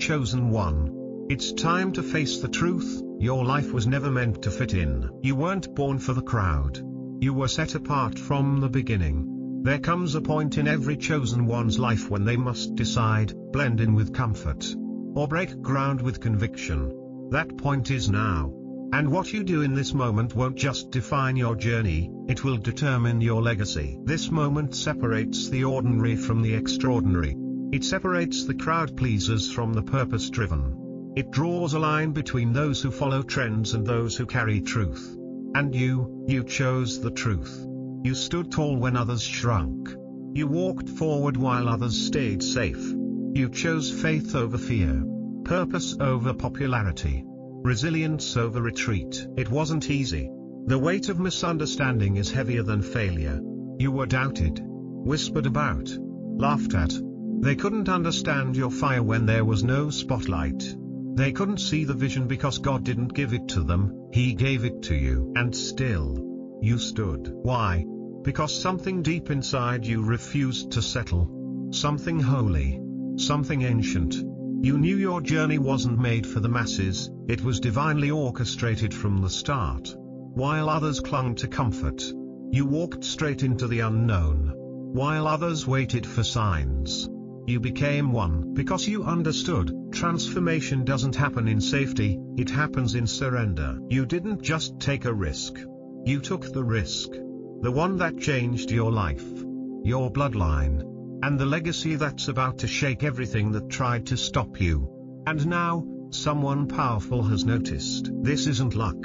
chosen one. It's time to face the truth. Your life was never meant to fit in. You weren't born for the crowd. You were set apart from the beginning. There comes a point in every chosen one's life when they must decide, blend in with comfort, or break ground with conviction. That point is now. And what you do in this moment won't just define your journey, it will determine your legacy. This moment separates the ordinary from the extraordinary. It separates the crowd pleasers from the purpose-driven. It draws a line between those who follow trends and those who carry truth. And you chose the truth. You stood tall when others shrunk. You walked forward while others stayed safe. You chose faith over fear, purpose over popularity, resilience over retreat. It wasn't easy. The weight of misunderstanding is heavier than failure. You were doubted, whispered about, laughed at. They couldn't understand your fire when there was no spotlight. They couldn't see the vision because God didn't give it to them, He gave it to you. And still, you stood. Why? Because something deep inside you refused to settle. Something holy. Something ancient. You knew your journey wasn't made for the masses, it was divinely orchestrated from the start. While others clung to comfort, you walked straight into the unknown. While others waited for signs, you became one, because you understood, transformation doesn't happen in safety, it happens in surrender. You didn't just take a risk. You took the risk. The one that changed your life, your bloodline, and the legacy that's about to shake everything that tried to stop you. And now, someone powerful has noticed. This isn't luck.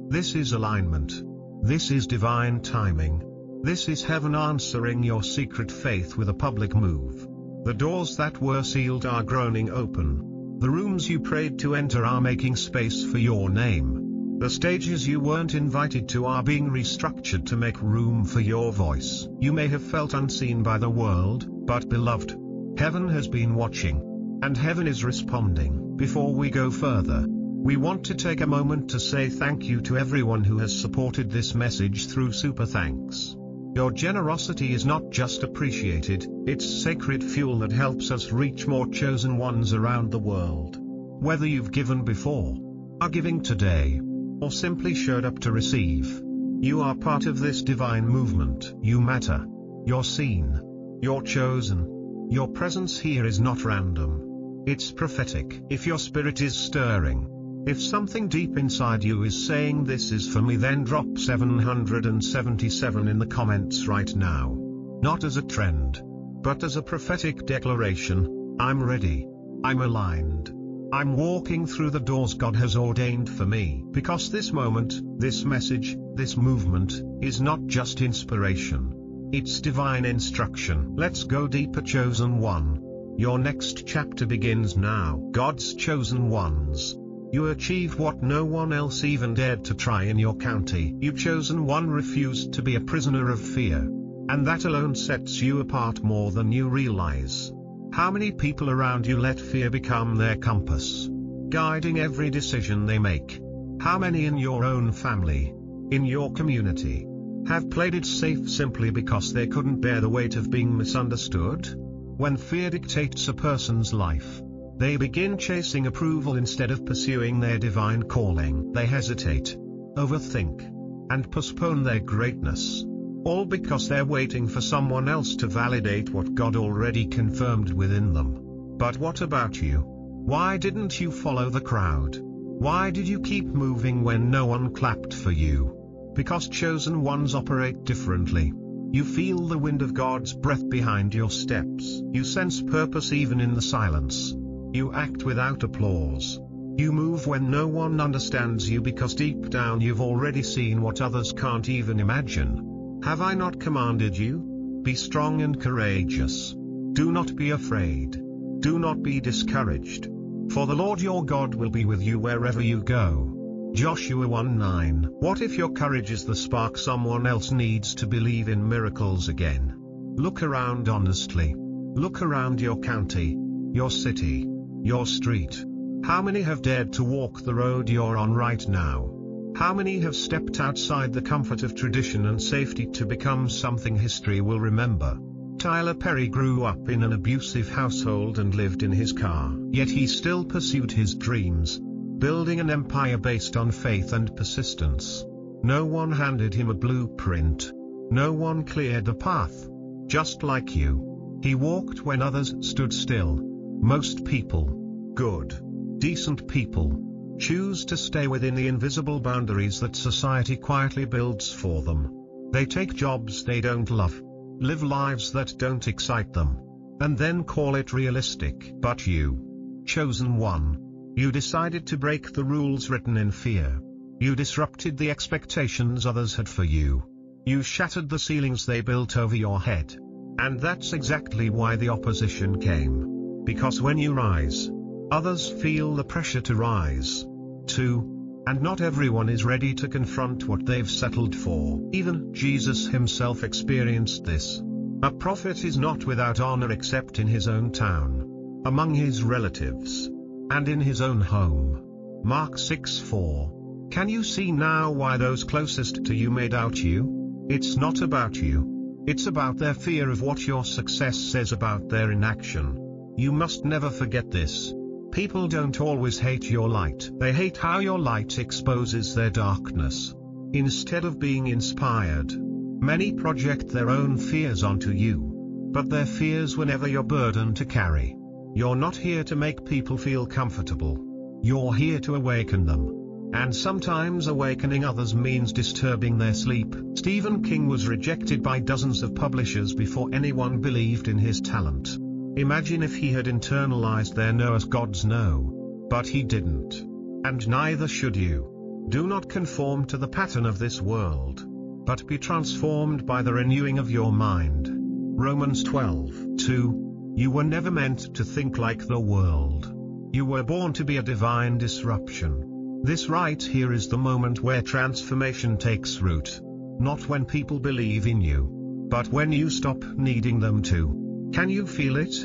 This is alignment. This is divine timing. This is heaven answering your secret faith with a public move. The doors that were sealed are groaning open. The rooms you prayed to enter are making space for your name. The stages you weren't invited to are being restructured to make room for your voice. You may have felt unseen by the world, but beloved, heaven has been watching. And heaven is responding. Before we go further, we want to take a moment to say thank you to everyone who has supported this message through Super Thanks. Your generosity is not just appreciated, it's sacred fuel that helps us reach more chosen ones around the world. Whether you've given before, are giving today, or simply showed up to receive, you are part of this divine movement. You matter. You're seen. You're chosen. Your presence here is not random. It's prophetic. If your spirit is stirring, if something deep inside you is saying this is for me, then drop 777 in the comments right now. Not as a trend, but as a prophetic declaration. I'm ready. I'm aligned. I'm walking through the doors God has ordained for me. Because this moment, this message, this movement, is not just inspiration. It's divine instruction. Let's go deeper, chosen one. Your next chapter begins now. God's chosen ones. You achieved what no one else even dared to try in your county. You chosen one refused to be a prisoner of fear. And that alone sets you apart more than you realize. How many people around you let fear become their compass, guiding every decision they make? How many in your own family, in your community, have played it safe simply because they couldn't bear the weight of being misunderstood? When fear dictates a person's life, they begin chasing approval instead of pursuing their divine calling. They hesitate, overthink, and postpone their greatness. All because they're waiting for someone else to validate what God already confirmed within them. But what about you? Why didn't you follow the crowd? Why did you keep moving when no one clapped for you? Because chosen ones operate differently. You feel the wind of God's breath behind your steps. You sense purpose even in the silence. You act without applause. You move when no one understands you because deep down you've already seen what others can't even imagine. Have I not commanded you? Be strong and courageous. Do not be afraid. Do not be discouraged. For the Lord your God will be with you wherever you go. Joshua 1:9. What if your courage is the spark someone else needs to believe in miracles again? Look around honestly. Look around your county, your city, your street. How many have dared to walk the road you're on right now? How many have stepped outside the comfort of tradition and safety to become something history will remember? Tyler Perry grew up in an abusive household and lived in his car, yet he still pursued his dreams, building an empire based on faith and persistence. No one handed him a blueprint. No one cleared a path. Just like you, he walked when others stood still. Most people, good, decent people, choose to stay within the invisible boundaries that society quietly builds for them. They take jobs they don't love, live lives that don't excite them, and then call it realistic. But you, chosen one, you decided to break the rules written in fear. You disrupted the expectations others had for you. You shattered the ceilings they built over your head. And that's exactly why the opposition came. Because when you rise, others feel the pressure to rise too. And not everyone is ready to confront what they've settled for. Even Jesus himself experienced this. A prophet is not without honor except in his own town, among his relatives, and in his own home. Mark 6:4. Can you see now why those closest to you may doubt you? It's not about you. It's about their fear of what your success says about their inaction. You must never forget this. People don't always hate your light. They hate how your light exposes their darkness. Instead of being inspired, many project their own fears onto you. But their fears were never your burden to carry. You're not here to make people feel comfortable. You're here to awaken them. And sometimes awakening others means disturbing their sleep. Stephen King was rejected by dozens of publishers before anyone believed in his talent. Imagine if he had internalized their no as God's no. But he didn't. And neither should you. Do not conform to the pattern of this world, but be transformed by the renewing of your mind. Romans 12:2. You were never meant to think like the world. You were born to be a divine disruption. This right here is the moment where transformation takes root. Not when people believe in you, but when you stop needing them to. Can you feel it?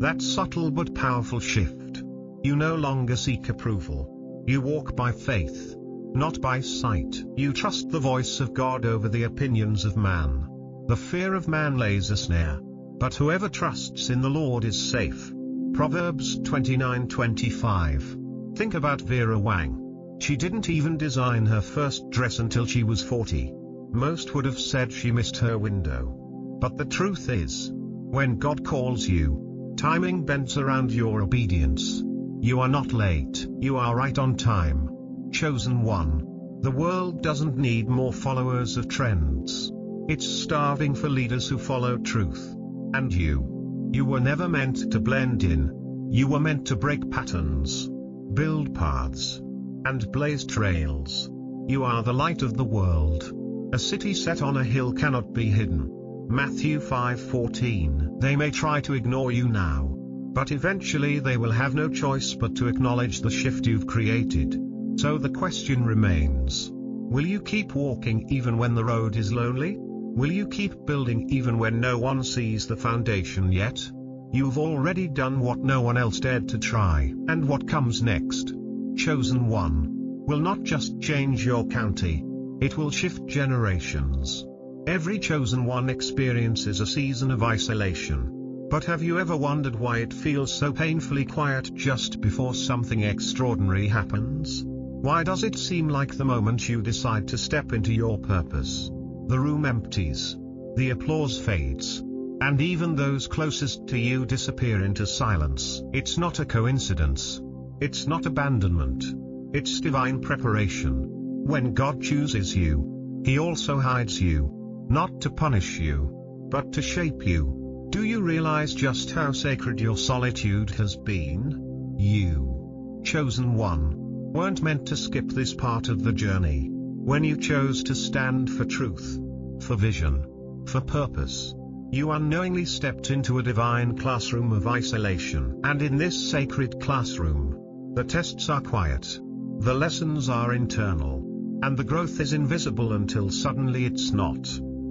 That subtle but powerful shift. You no longer seek approval. You walk by faith, not by sight. You trust the voice of God over the opinions of man. The fear of man lays a snare, but whoever trusts in the Lord is safe. Proverbs 29:25. Think about Vera Wang. She didn't even design her first dress until she was 40. Most would have said she missed her window. But the truth is, when God calls you, timing bends around your obedience. You are not late, you are right on time. Chosen one. The world doesn't need more followers of trends. It's starving for leaders who follow truth. And you were never meant to blend in. You were meant to break patterns, build paths, and blaze trails. You are the light of the world. A city set on a hill cannot be hidden. Matthew 5:14. They may try to ignore you now, but eventually they will have no choice but to acknowledge the shift you've created. So the question remains, will you keep walking even when the road is lonely? Will you keep building even when no one sees the foundation yet? You've already done what no one else dared to try. And what comes next, chosen one, will not just change your county, it will shift generations. Every chosen one experiences a season of isolation. But have you ever wondered why it feels so painfully quiet just before something extraordinary happens? Why does it seem like the moment you decide to step into your purpose, the room empties, the applause fades, and even those closest to you disappear into silence? It's not a coincidence. It's not abandonment. It's divine preparation. When God chooses you, He also hides you, not to punish you, but to shape you. Do you realize just how sacred your solitude has been? You, chosen one, weren't meant to skip this part of the journey. When you chose to stand for truth, for vision, for purpose, you unknowingly stepped into a divine classroom of isolation. And in this sacred classroom, the tests are quiet, the lessons are internal, and the growth is invisible until suddenly it's not.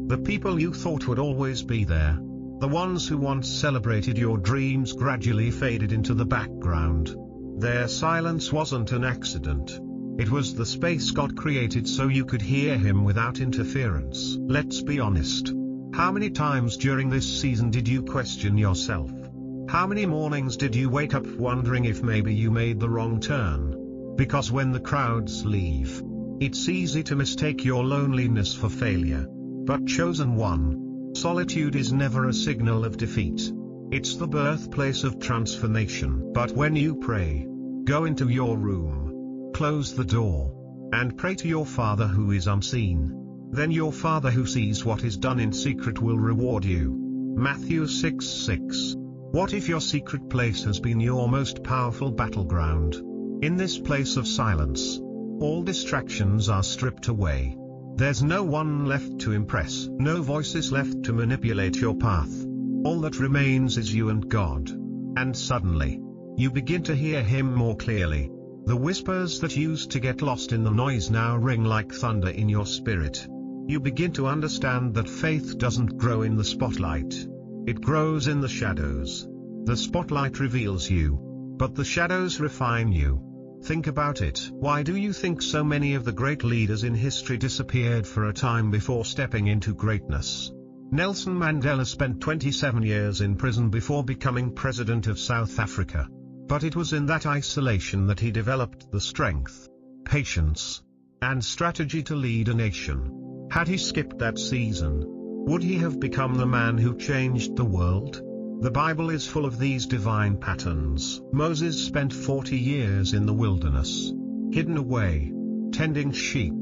The people you thought would always be there, the ones who once celebrated your dreams, gradually faded into the background. Their silence wasn't an accident. It was the space God created so you could hear Him without interference. Let's be honest. How many times during this season did you question yourself? How many mornings did you wake up wondering if maybe you made the wrong turn? Because when the crowds leave, it's easy to mistake your loneliness for failure. But chosen one, solitude is never a signal of defeat. It's the birthplace of transformation. But when you pray, go into your room, close the door, and pray to your Father who is unseen. Then your Father who sees what is done in secret will reward you. Matthew 6:6. What if your secret place has been your most powerful battleground? In this place of silence, all distractions are stripped away. There's no one left to impress, no voices left to manipulate your path. All that remains is you and God. And suddenly, you begin to hear Him more clearly. The whispers that used to get lost in the noise now ring like thunder in your spirit. You begin to understand that faith doesn't grow in the spotlight. It grows in the shadows. The spotlight reveals you, but the shadows refine you. Think about it. Why do you think so many of the great leaders in history disappeared for a time before stepping into greatness? Nelson Mandela spent 27 years in prison before becoming president of South Africa. But it was in that isolation that he developed the strength, patience, and strategy to lead a nation. Had he skipped that season, would he have become the man who changed the world? The Bible is full of these divine patterns. Moses spent 40 years in the wilderness, hidden away, tending sheep,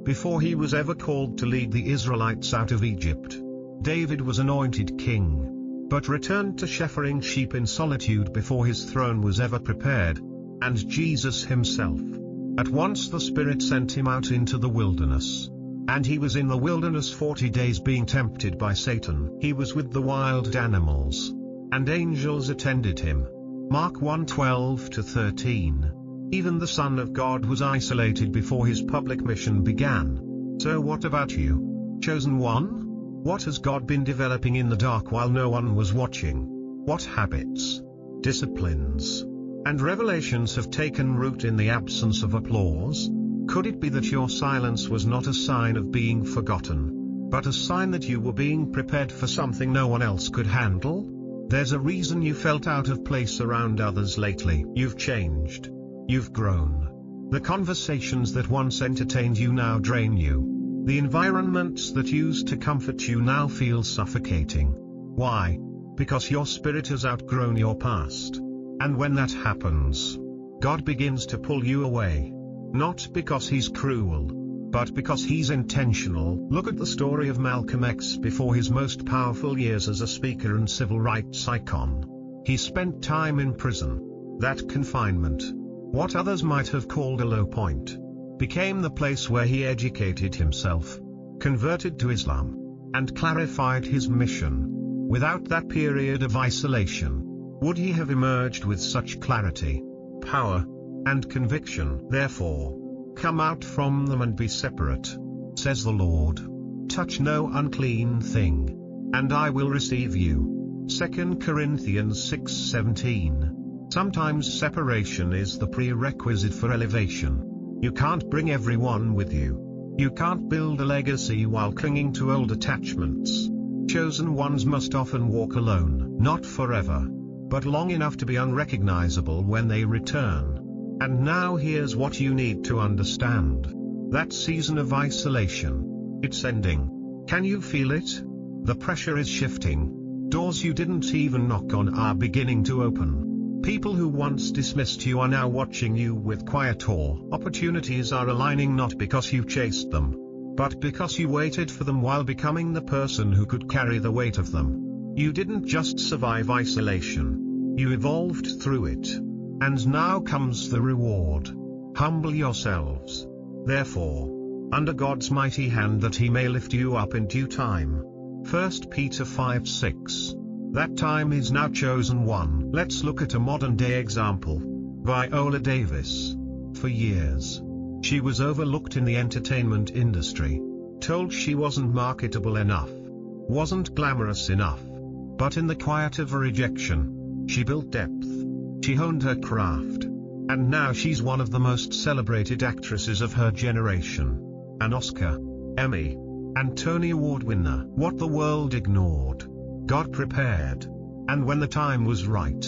before he was ever called to lead the Israelites out of Egypt. David was anointed king, but returned to shepherding sheep in solitude before his throne was ever prepared. And Jesus himself. At once the Spirit sent him out into the wilderness. And he was in the wilderness 40 days being tempted by Satan. He was with the wild animals, and angels attended him. Mark 1:12-13. Even the Son of God was isolated before his public mission began. So what about you? Chosen one? What has God been developing in the dark while no one was watching? What habits, disciplines, and revelations have taken root in the absence of applause? Could it be that your silence was not a sign of being forgotten, but a sign that you were being prepared for something no one else could handle? There's a reason you felt out of place around others lately. You've changed. You've grown. The conversations that once entertained you now drain you. The environments that used to comfort you now feel suffocating. Why? Because your spirit has outgrown your past. And when that happens, God begins to pull you away. Not because he's cruel, but because he's intentional. Look at the story of Malcolm X before his most powerful years as a speaker and civil rights icon. He spent time in prison. That confinement, what others might have called a low point, became the place where he educated himself, converted to Islam, and clarified his mission. Without that period of isolation, would he have emerged with such clarity, power, and conviction? Therefore, come out from them and be separate, says the Lord. Touch no unclean thing, and I will receive you. 2 Corinthians 6:17. Sometimes separation is the prerequisite for elevation. You can't bring everyone with you. You can't build a legacy while clinging to old attachments. Chosen ones must often walk alone, not forever, but long enough to be unrecognizable when they return. And now here's what you need to understand. That season of isolation, it's ending. Can you feel it? The pressure is shifting. Doors you didn't even knock on are beginning to open. People who once dismissed you are now watching you with quiet awe. Opportunities are aligning not because you chased them, but because you waited for them while becoming the person who could carry the weight of them. You didn't just survive isolation. You evolved through it. And now comes the reward. Humble yourselves, therefore, under God's mighty hand that he may lift you up in due time. 1 Peter 5:6. That time is now, chosen one. Let's look at a modern day example. Viola Davis. For years, she was overlooked in the entertainment industry, told she wasn't marketable enough, wasn't glamorous enough. But in the quiet of her rejection, she built depth. She honed her craft. And now she's one of the most celebrated actresses of her generation. An Oscar, Emmy, and Tony Award winner. What the world ignored, God prepared. And when the time was right,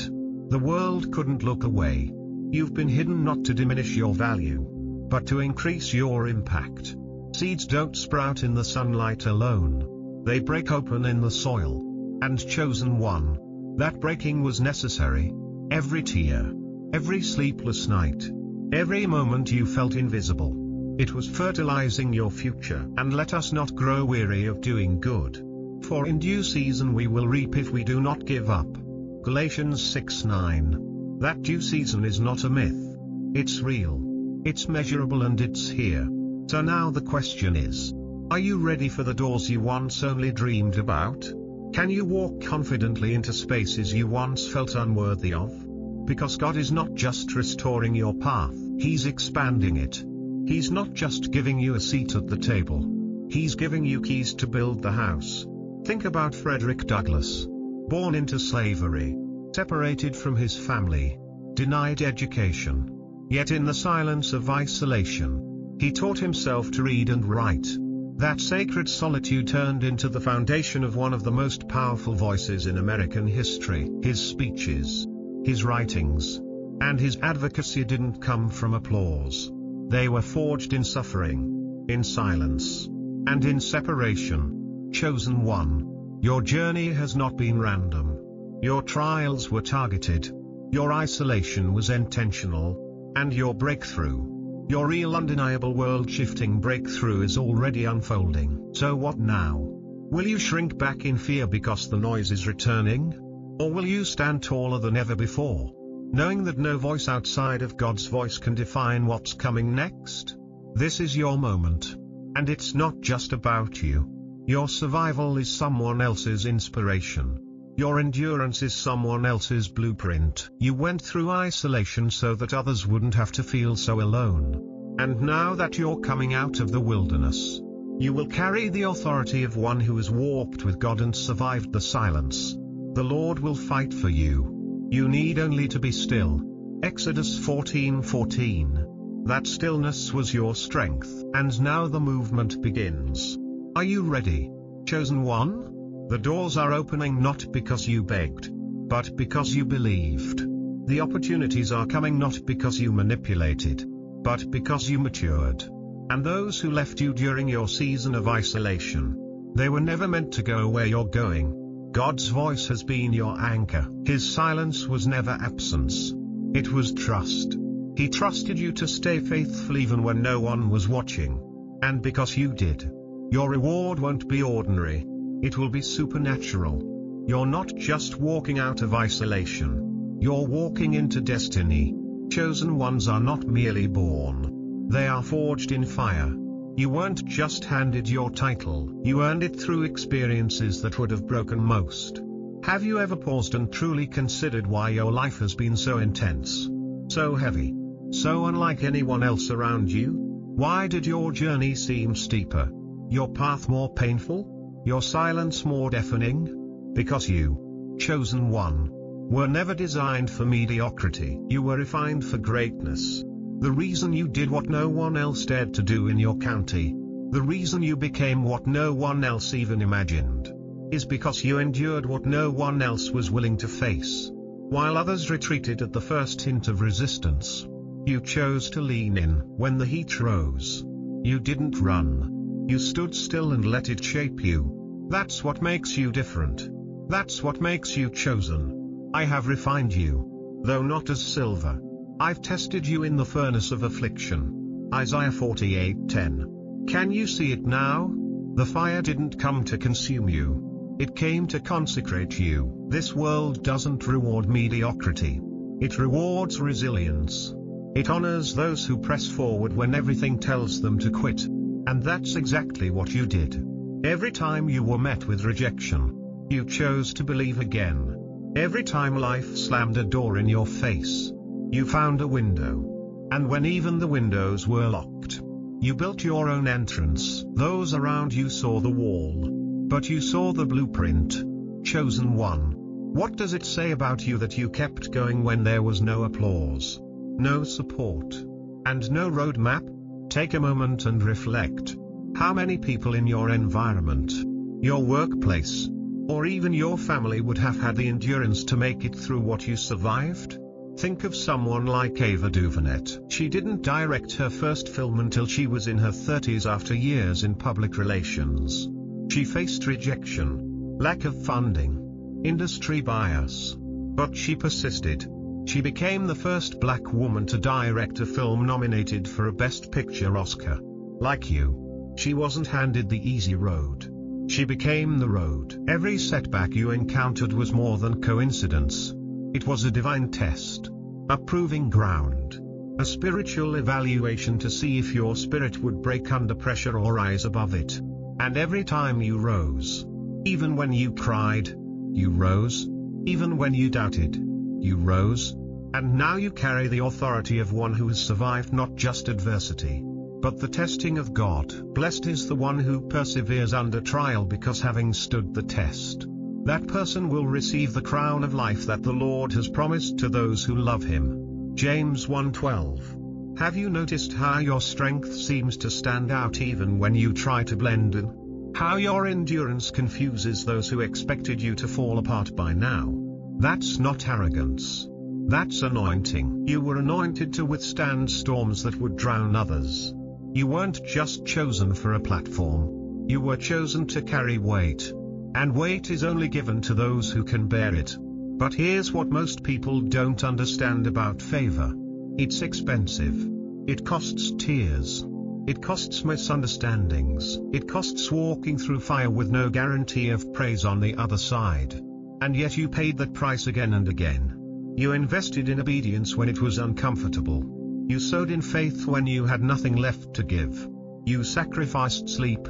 the world couldn't look away. You've been hidden not to diminish your value, but to increase your impact. Seeds don't sprout in the sunlight alone. They break open in the soil. And chosen one, that breaking was necessary. Every tear, every sleepless night, every moment you felt invisible, it was fertilizing your future. And let us not grow weary of doing good, for in due season we will reap if we do not give up. Galatians 6:9. That due season is not a myth. It's real. It's measurable and it's here. So now the question is, are you ready for the doors you once only dreamed about? Can you walk confidently into spaces you once felt unworthy of? Because God is not just restoring your path, He's expanding it. He's not just giving you a seat at the table. He's giving you keys to build the house. Think about Frederick Douglass. Born into slavery, separated from his family, denied education. Yet in the silence of isolation, he taught himself to read and write. That sacred solitude turned into the foundation of one of the most powerful voices in American history. His speeches, his writings, and his advocacy didn't come from applause. They were forged in suffering, in silence, and in separation. Chosen one, your journey has not been random. Your trials were targeted. Your isolation was intentional. And your breakthrough, your real undeniable world-shifting breakthrough, is already unfolding. So what now? Will you shrink back in fear because the noise is returning? Or will you stand taller than ever before, knowing that no voice outside of God's voice can define what's coming next? This is your moment. And it's not just about you. Your survival is someone else's inspiration. Your endurance is someone else's blueprint. You went through isolation so that others wouldn't have to feel so alone. And now that you're coming out of the wilderness, you will carry the authority of one who has walked with God and survived the silence. The Lord will fight for you. You need only to be still. Exodus 14:14. That stillness was your strength. And now the movement begins. Are you ready, chosen one? The doors are opening not because you begged, but because you believed. The opportunities are coming not because you manipulated, but because you matured. And those who left you during your season of isolation, they were never meant to go where you're going. God's voice has been your anchor. His silence was never absence. It was trust. He trusted you to stay faithful even when no one was watching. And because you did, your reward won't be ordinary. It will be supernatural. You're not just walking out of isolation. You're walking into destiny. Chosen ones are not merely born. They are forged in fire. You weren't just handed your title. You earned it through experiences that would have broken most. Have you ever paused and truly considered why your life has been so intense, so heavy, so unlike anyone else around you? Why did your journey seem steeper, your path more painful, your silence more deafening? Because you, chosen one, were never designed for mediocrity. You were refined for greatness. The reason you did what no one else dared to do in your county, the reason you became what no one else even imagined, is because you endured what no one else was willing to face. While others retreated at the first hint of resistance, you chose to lean in. When the heat rose, you didn't run. You stood still and let it shape you. That's what makes you different. That's what makes you chosen. I have refined you, though not as silver. I've tested you in the furnace of affliction. Isaiah 48:10. Can you see it now? The fire didn't come to consume you. It came to consecrate you. This world doesn't reward mediocrity. It rewards resilience. It honors those who press forward when everything tells them to quit. And that's exactly what you did. Every time you were met with rejection, you chose to believe again. Every time life slammed a door in your face, you found a window. And when even the windows were locked, you built your own entrance. Those around you saw the wall, but you saw the blueprint. Chosen one. What does it say about you that you kept going when there was no applause, no support, and no roadmap? Take a moment and reflect. How many people in your environment, your workplace, or even your family would have had the endurance to make it through what you survived? Think of someone like Ava DuVernay. She didn't direct her first film until she was in her 30s after years in public relations. She faced rejection, lack of funding, industry bias. But she persisted. She became the first black woman to direct a film nominated for a Best Picture Oscar. Like you, she wasn't handed the easy road. She became the road. Every setback you encountered was more than coincidence. It was a divine test, a proving ground, a spiritual evaluation to see if your spirit would break under pressure or rise above it. And every time you rose, even when you cried, you rose, even when you doubted, you rose, and now you carry the authority of one who has survived not just adversity, but the testing of God. Blessed is the one who perseveres under trial, because having stood the test, that person will receive the crown of life that the Lord has promised to those who love him. James 1:12. Have you noticed how your strength seems to stand out even when you try to blend in? How your endurance confuses those who expected you to fall apart by now? That's not arrogance. That's anointing. You were anointed to withstand storms that would drown others. You weren't just chosen for a platform. You were chosen to carry weight. And weight is only given to those who can bear it. But here's what most people don't understand about favor. It's expensive. It costs tears. It costs misunderstandings. It costs walking through fire with no guarantee of praise on the other side. And yet you paid that price again and again. You invested in obedience when it was uncomfortable. You sowed in faith when you had nothing left to give. You sacrificed sleep,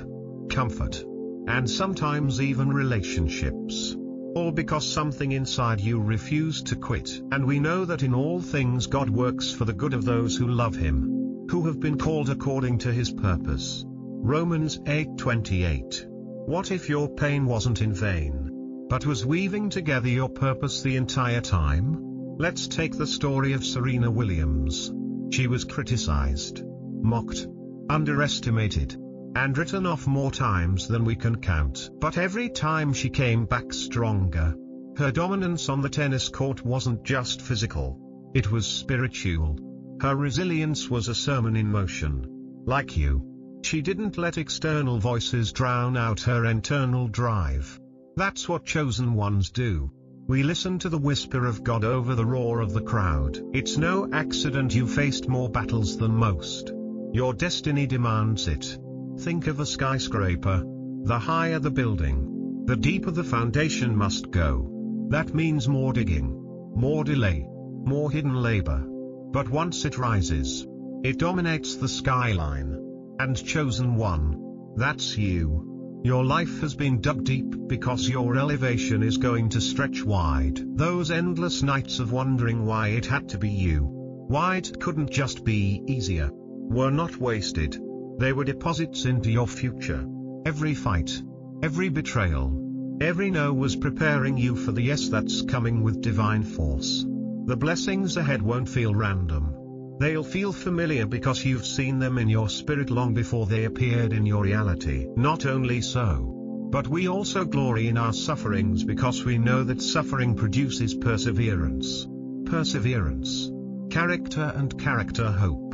comfort, and sometimes even relationships. All because something inside you refused to quit. And we know that in all things God works for the good of those who love him, who have been called according to his purpose. Romans 8:28. What if your pain wasn't in vain, but was weaving together your purpose the entire time? Let's take the story of Serena Williams. She was criticized, mocked, underestimated, and written off more times than we can count. But every time she came back stronger. Her dominance on the tennis court wasn't just physical, it was spiritual. Her resilience was a sermon in motion. Like you, she didn't let external voices drown out her internal drive. That's what chosen ones do. We listen to the whisper of God over the roar of the crowd. It's no accident you faced more battles than most. Your destiny demands it. Think of a skyscraper. The higher the building, the deeper the foundation must go. That means more digging, more delay, more hidden labor. But once it rises, it dominates the skyline. And chosen one, that's you. Your life has been dug deep because your elevation is going to stretch wide. Those endless nights of wondering why it had to be you, why it couldn't just be easier, were not wasted. They were deposits into your future. Every fight, every betrayal, every no was preparing you for the yes that's coming with divine force. The blessings ahead won't feel random. They'll feel familiar because you've seen them in your spirit long before they appeared in your reality. Not only so, but we also glory in our sufferings because we know that suffering produces perseverance. Perseverance, character, and character hope.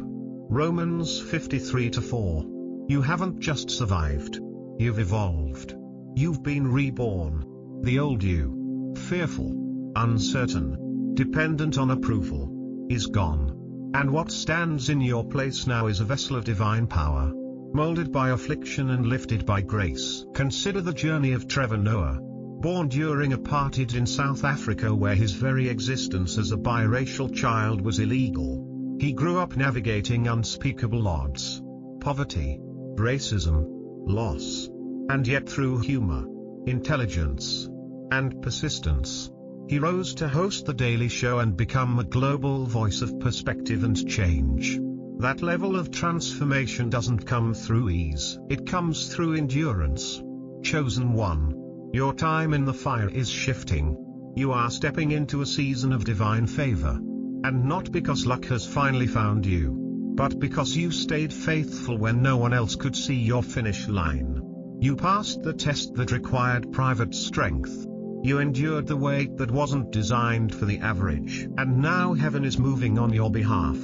Romans 53:4. You haven't just survived. You've evolved. You've been reborn. The old you, fearful, uncertain, dependent on approval, is gone. And what stands in your place now is a vessel of divine power, molded by affliction and lifted by grace. Consider the journey of Trevor Noah. Born during apartheid in South Africa where his very existence as a biracial child was illegal, he grew up navigating unspeakable odds, poverty, racism, loss. And yet through humor, intelligence, and persistence, he rose to host The Daily Show and become a global voice of perspective and change. That level of transformation doesn't come through ease. It comes through endurance. Chosen one, your time in the fire is shifting. You are stepping into a season of divine favor. And not because luck has finally found you, but because you stayed faithful when no one else could see your finish line. You passed the test that required private strength. You endured the wait that wasn't designed for the average. And now heaven is moving on your behalf.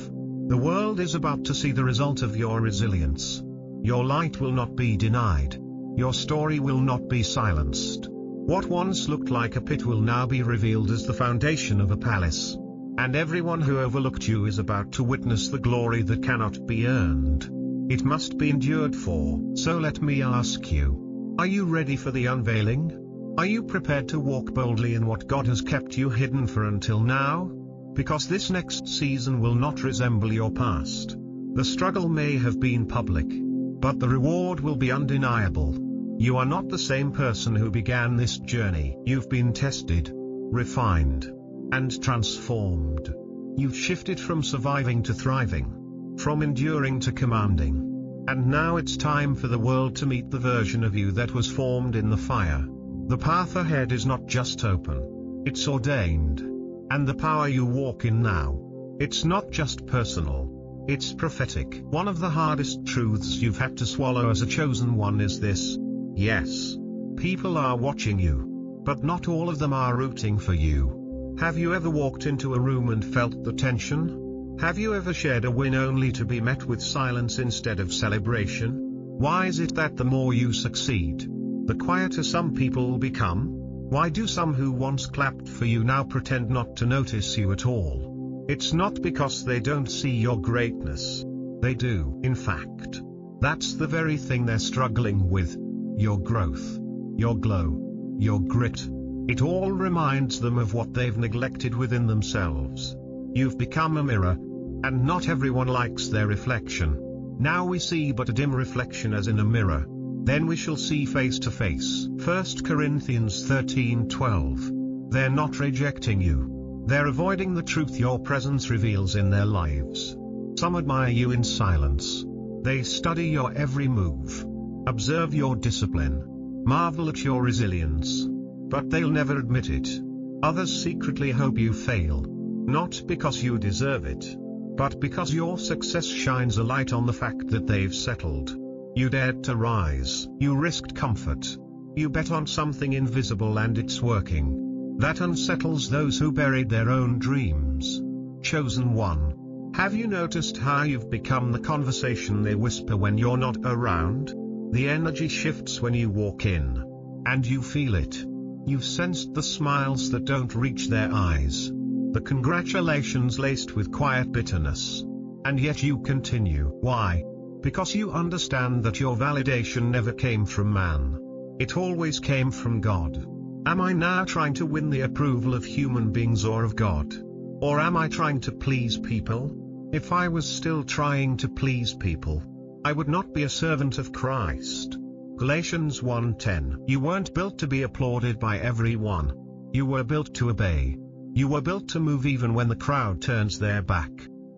The world is about to see the result of your resilience. Your light will not be denied. Your story will not be silenced. What once looked like a pit will now be revealed as the foundation of a palace. And everyone who overlooked you is about to witness the glory that cannot be earned. It must be endured for. So let me ask you, are you ready for the unveiling? Are you prepared to walk boldly in what God has kept you hidden for until now? Because this next season will not resemble your past. The struggle may have been public, but the reward will be undeniable. You are not the same person who began this journey. You've been tested, refined, and transformed. You've shifted from surviving to thriving, from enduring to commanding. And now it's time for the world to meet the version of you that was formed in the fire. The path ahead is not just open, it's ordained. And the power you walk in now, it's not just personal, it's prophetic. One of the hardest truths you've had to swallow as a chosen one is this: yes, people are watching you, but not all of them are rooting for you. Have you ever walked into a room and felt the tension? Have you ever shared a win only to be met with silence instead of celebration? Why is it that the more you succeed, the quieter some people become? Why do some who once clapped for you now pretend not to notice you at all? It's not because they don't see your greatness. They do. In fact, that's the very thing they're struggling with. Your growth, your glow, your grit. It all reminds them of what they've neglected within themselves. You've become a mirror, and not everyone likes their reflection. Now we see but a dim reflection as in a mirror. Then we shall see face to face. 1 Corinthians 13:12. They're not rejecting you. They're avoiding the truth your presence reveals in their lives. Some admire you in silence. They study your every move, observe your discipline, marvel at your resilience. But they'll never admit it. Others secretly hope you fail. Not because you deserve it, but because your success shines a light on the fact that they've settled. You dared to rise. You risked comfort. You bet on something invisible and it's working. That unsettles those who buried their own dreams. Chosen one. Have you noticed how you've become the conversation they whisper when you're not around? The energy shifts when you walk in. And you feel it. You've sensed the smiles that don't reach their eyes. The congratulations laced with quiet bitterness. And yet you continue. Why? Because you understand that your validation never came from man. It always came from God. Am I now trying to win the approval of human beings or of God? Or am I trying to please people? If I was still trying to please people, I would not be a servant of Christ. Galatians 1:10. You weren't built to be applauded by everyone. You were built to obey. You were built to move even when the crowd turns their back.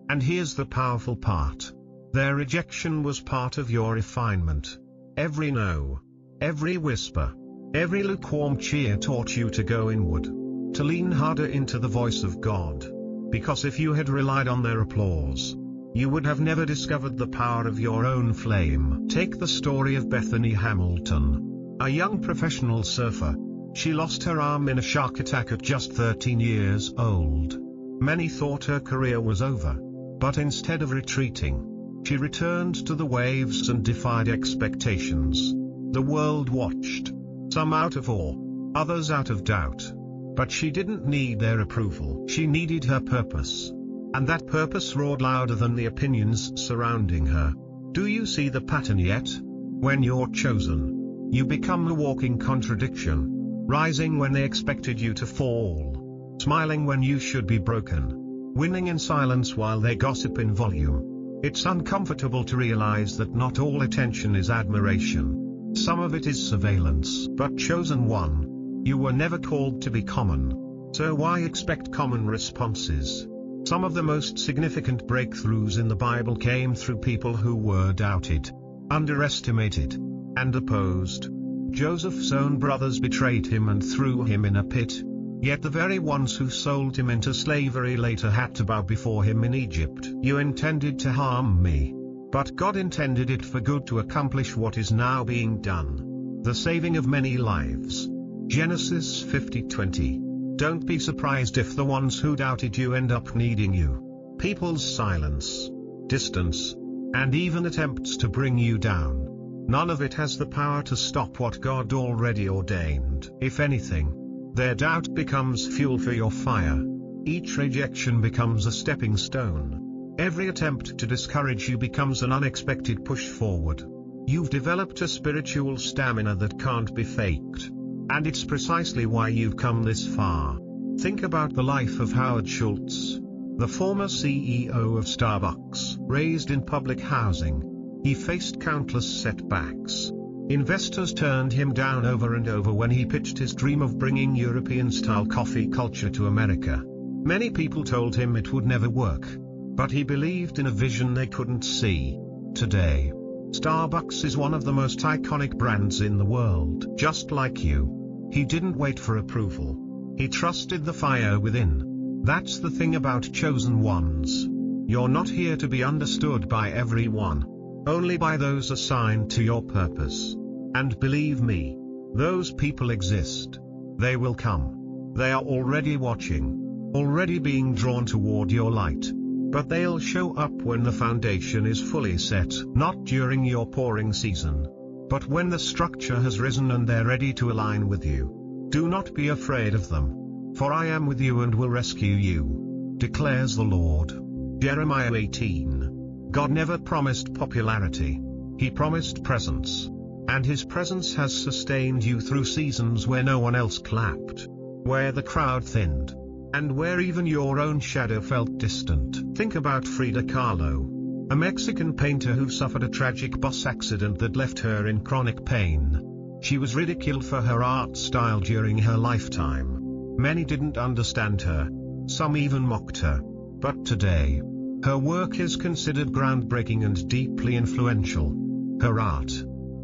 And here's the powerful part. Their rejection was part of your refinement. Every no, every whisper, every lukewarm cheer taught you to go inward, to lean harder into the voice of God. Because if you had relied on their applause, you would have never discovered the power of your own flame. Take the story of Bethany Hamilton, a young professional surfer. She lost her arm in a shark attack at just 13 years old. Many thought her career was over. But instead of retreating, she returned to the waves and defied expectations. The world watched, some out of awe, others out of doubt. But she didn't need their approval. She needed her purpose. And that purpose roared louder than the opinions surrounding her. Do you see the pattern yet? When you're chosen, you become a walking contradiction. Rising when they expected you to fall. Smiling when you should be broken. Winning in silence while they gossip in volume. It's uncomfortable to realize that not all attention is admiration. Some of it is surveillance. But chosen one, you were never called to be common. So why expect common responses? Some of the most significant breakthroughs in the Bible came through people who were doubted, underestimated, and opposed. Joseph's own brothers betrayed him and threw him in a pit. Yet the very ones who sold him into slavery later had to bow before him in Egypt. You intended to harm me. But God intended it for good to accomplish what is now being done. The saving of many lives. Genesis 50:20. Don't be surprised if the ones who doubted you end up needing you. People's silence, distance, and even attempts to bring you down. None of it has the power to stop what God already ordained. If anything, their doubt becomes fuel for your fire. Each rejection becomes a stepping stone. Every attempt to discourage you becomes an unexpected push forward. You've developed a spiritual stamina that can't be faked. And it's precisely why you've come this far. Think about the life of Howard Schultz, the former CEO of Starbucks. Raised in public housing, he faced countless setbacks. Investors turned him down over and over when he pitched his dream of bringing European-style coffee culture to America. Many people told him it would never work, but he believed in a vision they couldn't see. Today, Starbucks is one of the most iconic brands in the world. Just like you, he didn't wait for approval. He trusted the fire within. That's the thing about chosen ones. You're not here to be understood by everyone. Only by those assigned to your purpose. And believe me, those people exist. They will come. They are already watching. Already being drawn toward your light. But they'll show up when the foundation is fully set. Not during your pouring season, but when the structure has risen and they're ready to align with you. Do not be afraid of them. For I am with you and will rescue you, declares the Lord. Jeremiah 18. God never promised popularity. He promised presence. And His presence has sustained you through seasons where no one else clapped, where the crowd thinned, and where even your own shadow felt distant. Think about Frida Kahlo, a Mexican painter who suffered a tragic bus accident that left her in chronic pain. She was ridiculed for her art style during her lifetime. Many didn't understand her. Some even mocked her. But today, her work is considered groundbreaking and deeply influential. Her art,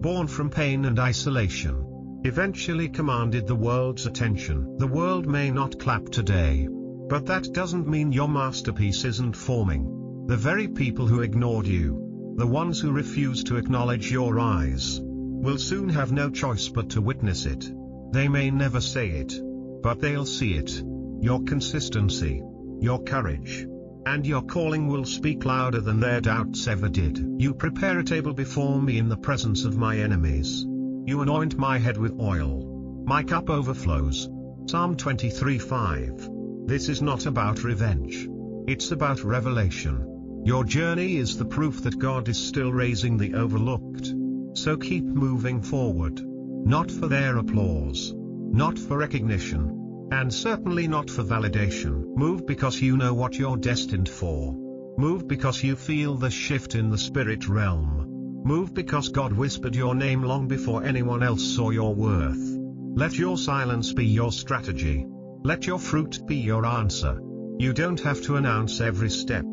born from pain and isolation, eventually commanded the world's attention. The world may not clap today, but that doesn't mean your masterpiece isn't forming. The very people who ignored you, the ones who refuse to acknowledge your eyes, will soon have no choice but to witness it. They may never say it, but they'll see it. Your consistency, your courage, and your calling will speak louder than their doubts ever did. You prepare a table before me in the presence of my enemies. You anoint my head with oil. My cup overflows. Psalm 23:5. This is not about revenge. It's about revelation. Your journey is the proof that God is still raising the overlooked. So keep moving forward. Not for their applause. Not for recognition. And certainly not for validation. Move because you know what you're destined for. Move because you feel the shift in the spirit realm. Move because God whispered your name long before anyone else saw your worth. Let your silence be your strategy. Let your fruit be your answer. You don't have to announce every step.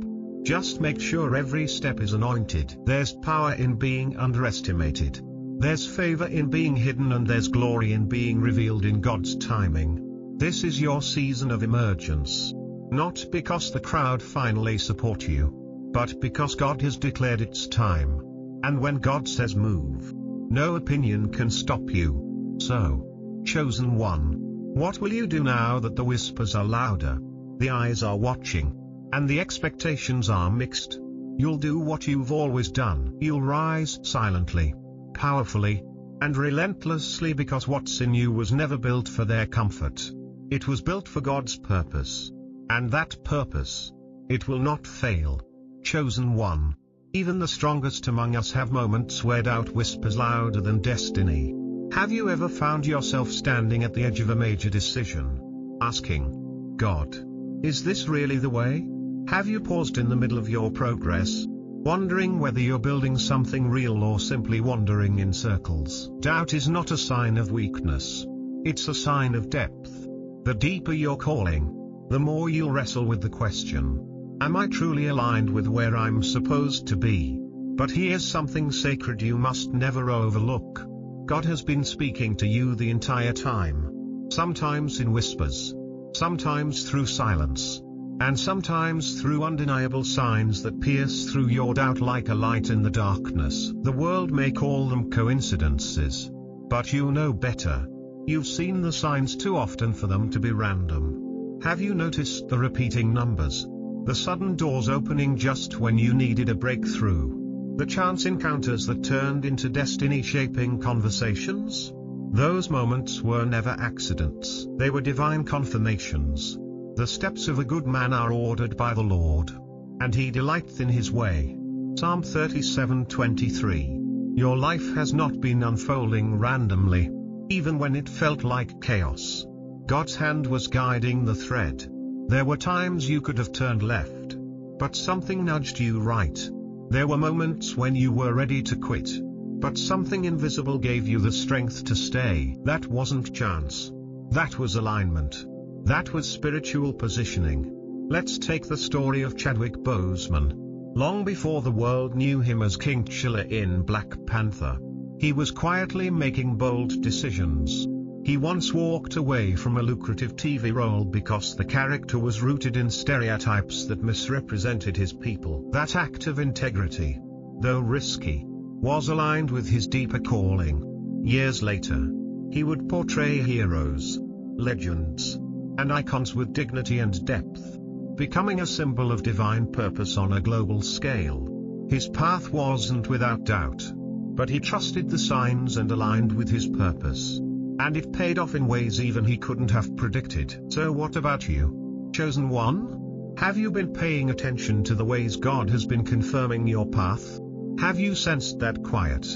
Just make sure every step is anointed. There's power in being underestimated. There's favor in being hidden, and there's glory in being revealed in God's timing. This is your season of emergence. Not because the crowd finally support you, but because God has declared it's time. And when God says move, no opinion can stop you. So, chosen one, what will you do now that the whispers are louder, the eyes are watching, and the expectations are mixed? You'll do what you've always done. You'll rise silently, powerfully, and relentlessly, because what's in you was never built for their comfort. It was built for God's purpose. And that purpose, it will not fail. Chosen one. Even the strongest among us have moments where doubt whispers louder than destiny. Have you ever found yourself standing at the edge of a major decision, asking, God, is this really the way? Have you paused in the middle of your progress, wondering whether you're building something real or simply wandering in circles? Doubt is not a sign of weakness. It's a sign of depth. The deeper your calling, the more you'll wrestle with the question, am I truly aligned with where I'm supposed to be? But here's something sacred you must never overlook. God has been speaking to you the entire time. Sometimes in whispers, sometimes through silence, and sometimes through undeniable signs that pierce through your doubt like a light in the darkness. The world may call them coincidences, but you know better. You've seen the signs too often for them to be random. Have you noticed the repeating numbers? The sudden doors opening just when you needed a breakthrough? The chance encounters that turned into destiny-shaping conversations? Those moments were never accidents. They were divine confirmations. The steps of a good man are ordered by the Lord, and he delighteth in his way. Psalm 37:23. Your life has not been unfolding randomly. Even when it felt like chaos, God's hand was guiding the thread. There were times you could have turned left, but something nudged you right. There were moments when you were ready to quit, but something invisible gave you the strength to stay. That wasn't chance. That was alignment. That was spiritual positioning. Let's take the story of Chadwick Boseman. Long before the world knew him as King T'Challa in Black Panther, he was quietly making bold decisions. He once walked away from a lucrative TV role because the character was rooted in stereotypes that misrepresented his people. That act of integrity, though risky, was aligned with his deeper calling. Years later, he would portray heroes, legends, and icons with dignity and depth, becoming a symbol of divine purpose on a global scale. His path wasn't without doubt, but he trusted the signs and aligned with his purpose. And it paid off in ways even he couldn't have predicted. So what about you, chosen one? Have you been paying attention to the ways God has been confirming your path? Have you sensed that quiet,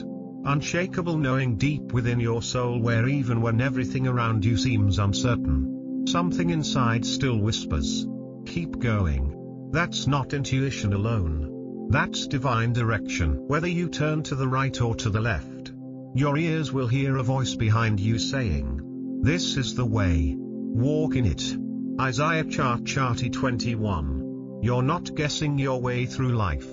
unshakable knowing deep within your soul where even when everything around you seems uncertain, something inside still whispers, keep going? That's not intuition alone. That's divine direction. Whether you turn to the right or to the left, your ears will hear a voice behind you saying, this is the way, walk in it. Isaiah chapter 21. You're not guessing your way through life.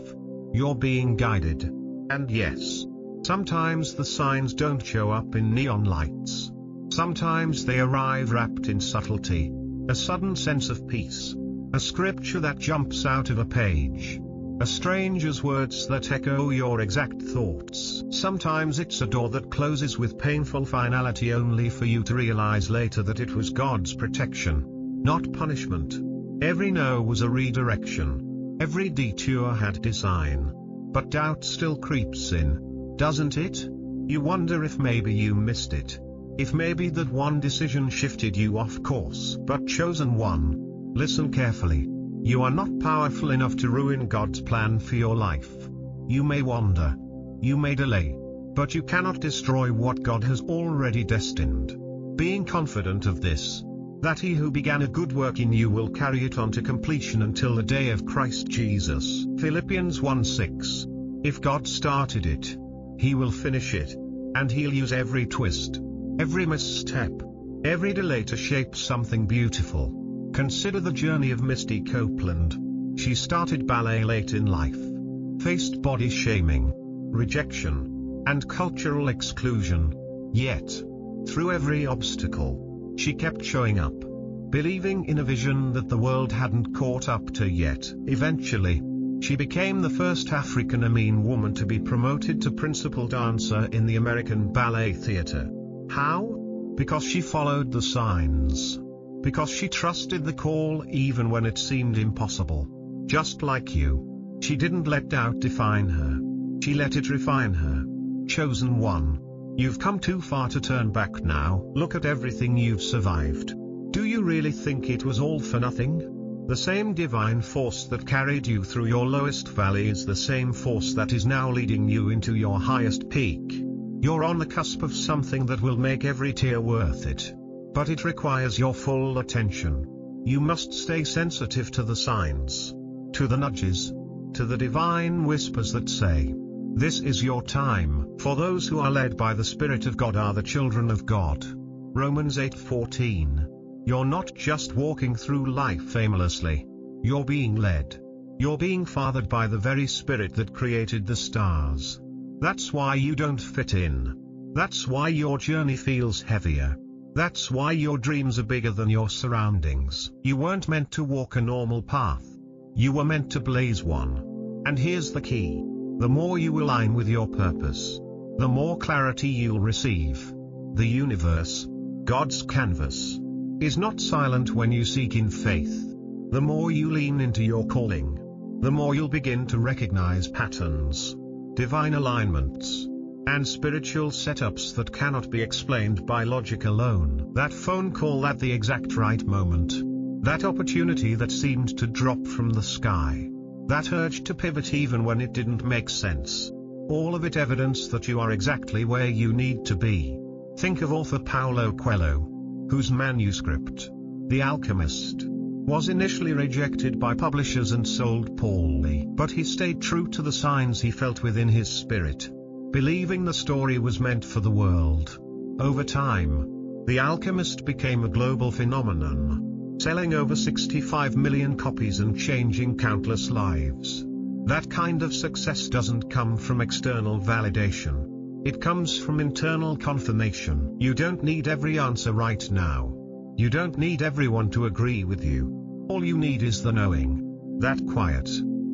You're being guided. And yes, sometimes the signs don't show up in neon lights. Sometimes they arrive wrapped in subtlety, a sudden sense of peace, a scripture that jumps out of a page, a stranger's words that echo your exact thoughts. Sometimes it's a door that closes with painful finality only for you to realize later that it was God's protection, not punishment. Every no was a redirection. Every detour had design. But doubt still creeps in, doesn't it? You wonder if maybe you missed it. If maybe that one decision shifted you off course. But chosen one, listen carefully. You are not powerful enough to ruin God's plan for your life. You may wander, you may delay, but you cannot destroy what God has already destined. Being confident of this, that he who began a good work in you will carry it on to completion until the day of Christ Jesus. Philippians 1:6. If God started it, he will finish it, and he'll use every twist, every misstep, every delay to shape something beautiful. Consider the journey of Misty Copeland. She started ballet late in life, faced body shaming, rejection, and cultural exclusion. Yet, through every obstacle, she kept showing up, believing in a vision that the world hadn't caught up to yet. Eventually, she became the first African-American woman to be promoted to principal dancer in the American Ballet Theatre. How? Because she followed the signs. Because she trusted the call even when it seemed impossible. Just like you, she didn't let doubt define her. She let it refine her. Chosen one. You've come too far to turn back now. Look at everything you've survived. Do you really think it was all for nothing? The same divine force that carried you through your lowest valley is the same force that is now leading you into your highest peak. You're on the cusp of something that will make every tear worth it. But it requires your full attention. You must stay sensitive to the signs, to the nudges, to the divine whispers that say, this is your time. For those who are led by the Spirit of God are the children of God. Romans 8:14. You're not just walking through life aimlessly. You're being led. You're being fathered by the very Spirit that created the stars. That's why you don't fit in. That's why your journey feels heavier. That's why your dreams are bigger than your surroundings. You weren't meant to walk a normal path. You were meant to blaze one. And here's the key. The more you align with your purpose, the more clarity you'll receive. The universe, God's canvas, is not silent when you seek in faith. The more you lean into your calling, the more you'll begin to recognize patterns, divine alignments, and spiritual setups that cannot be explained by logic alone. That phone call at the exact right moment, that opportunity that seemed to drop from the sky, that urge to pivot even when it didn't make sense. All of it evidence that you are exactly where you need to be. Think of author Paulo Coelho, whose manuscript, The Alchemist, was initially rejected by publishers and sold poorly. But he stayed true to the signs he felt within his spirit, believing the story was meant for the world. Over time, The Alchemist became a global phenomenon, selling over 65 million copies and changing countless lives. That kind of success doesn't come from external validation. It comes from internal confirmation. You don't need every answer right now. You don't need everyone to agree with you. All you need is the knowing. That quiet,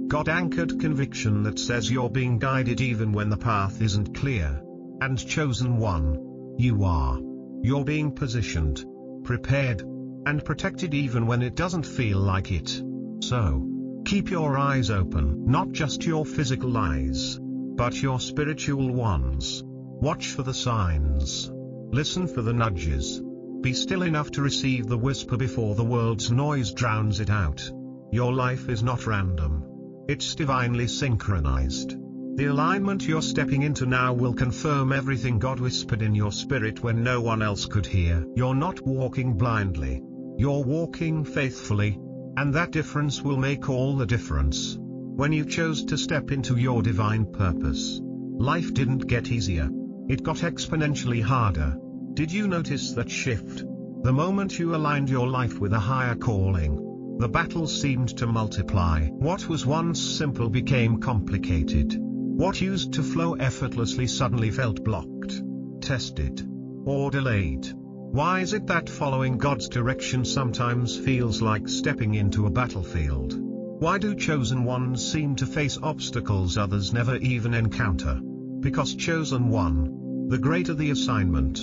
God-anchored conviction that says you're being guided even when the path isn't clear. And chosen one, you are. You're being positioned, prepared, and protected even when it doesn't feel like it. So, keep your eyes open, not just your physical eyes, but your spiritual ones. Watch for the signs. Listen for the nudges. Be still enough to receive the whisper before the world's noise drowns it out. Your life is not random. It's divinely synchronized. The alignment you're stepping into now will confirm everything God whispered in your spirit when no one else could hear. You're not walking blindly. You're walking faithfully. And that difference will make all the difference. When you chose to step into your divine purpose, life didn't get easier. It got exponentially harder. Did you notice that shift? The moment you aligned your life with a higher calling, the battles seemed to multiply. What was once simple became complicated. What used to flow effortlessly suddenly felt blocked, tested, or delayed. Why is it that following God's direction sometimes feels like stepping into a battlefield? Why do chosen ones seem to face obstacles others never even encounter? Because chosen one, the greater the assignment,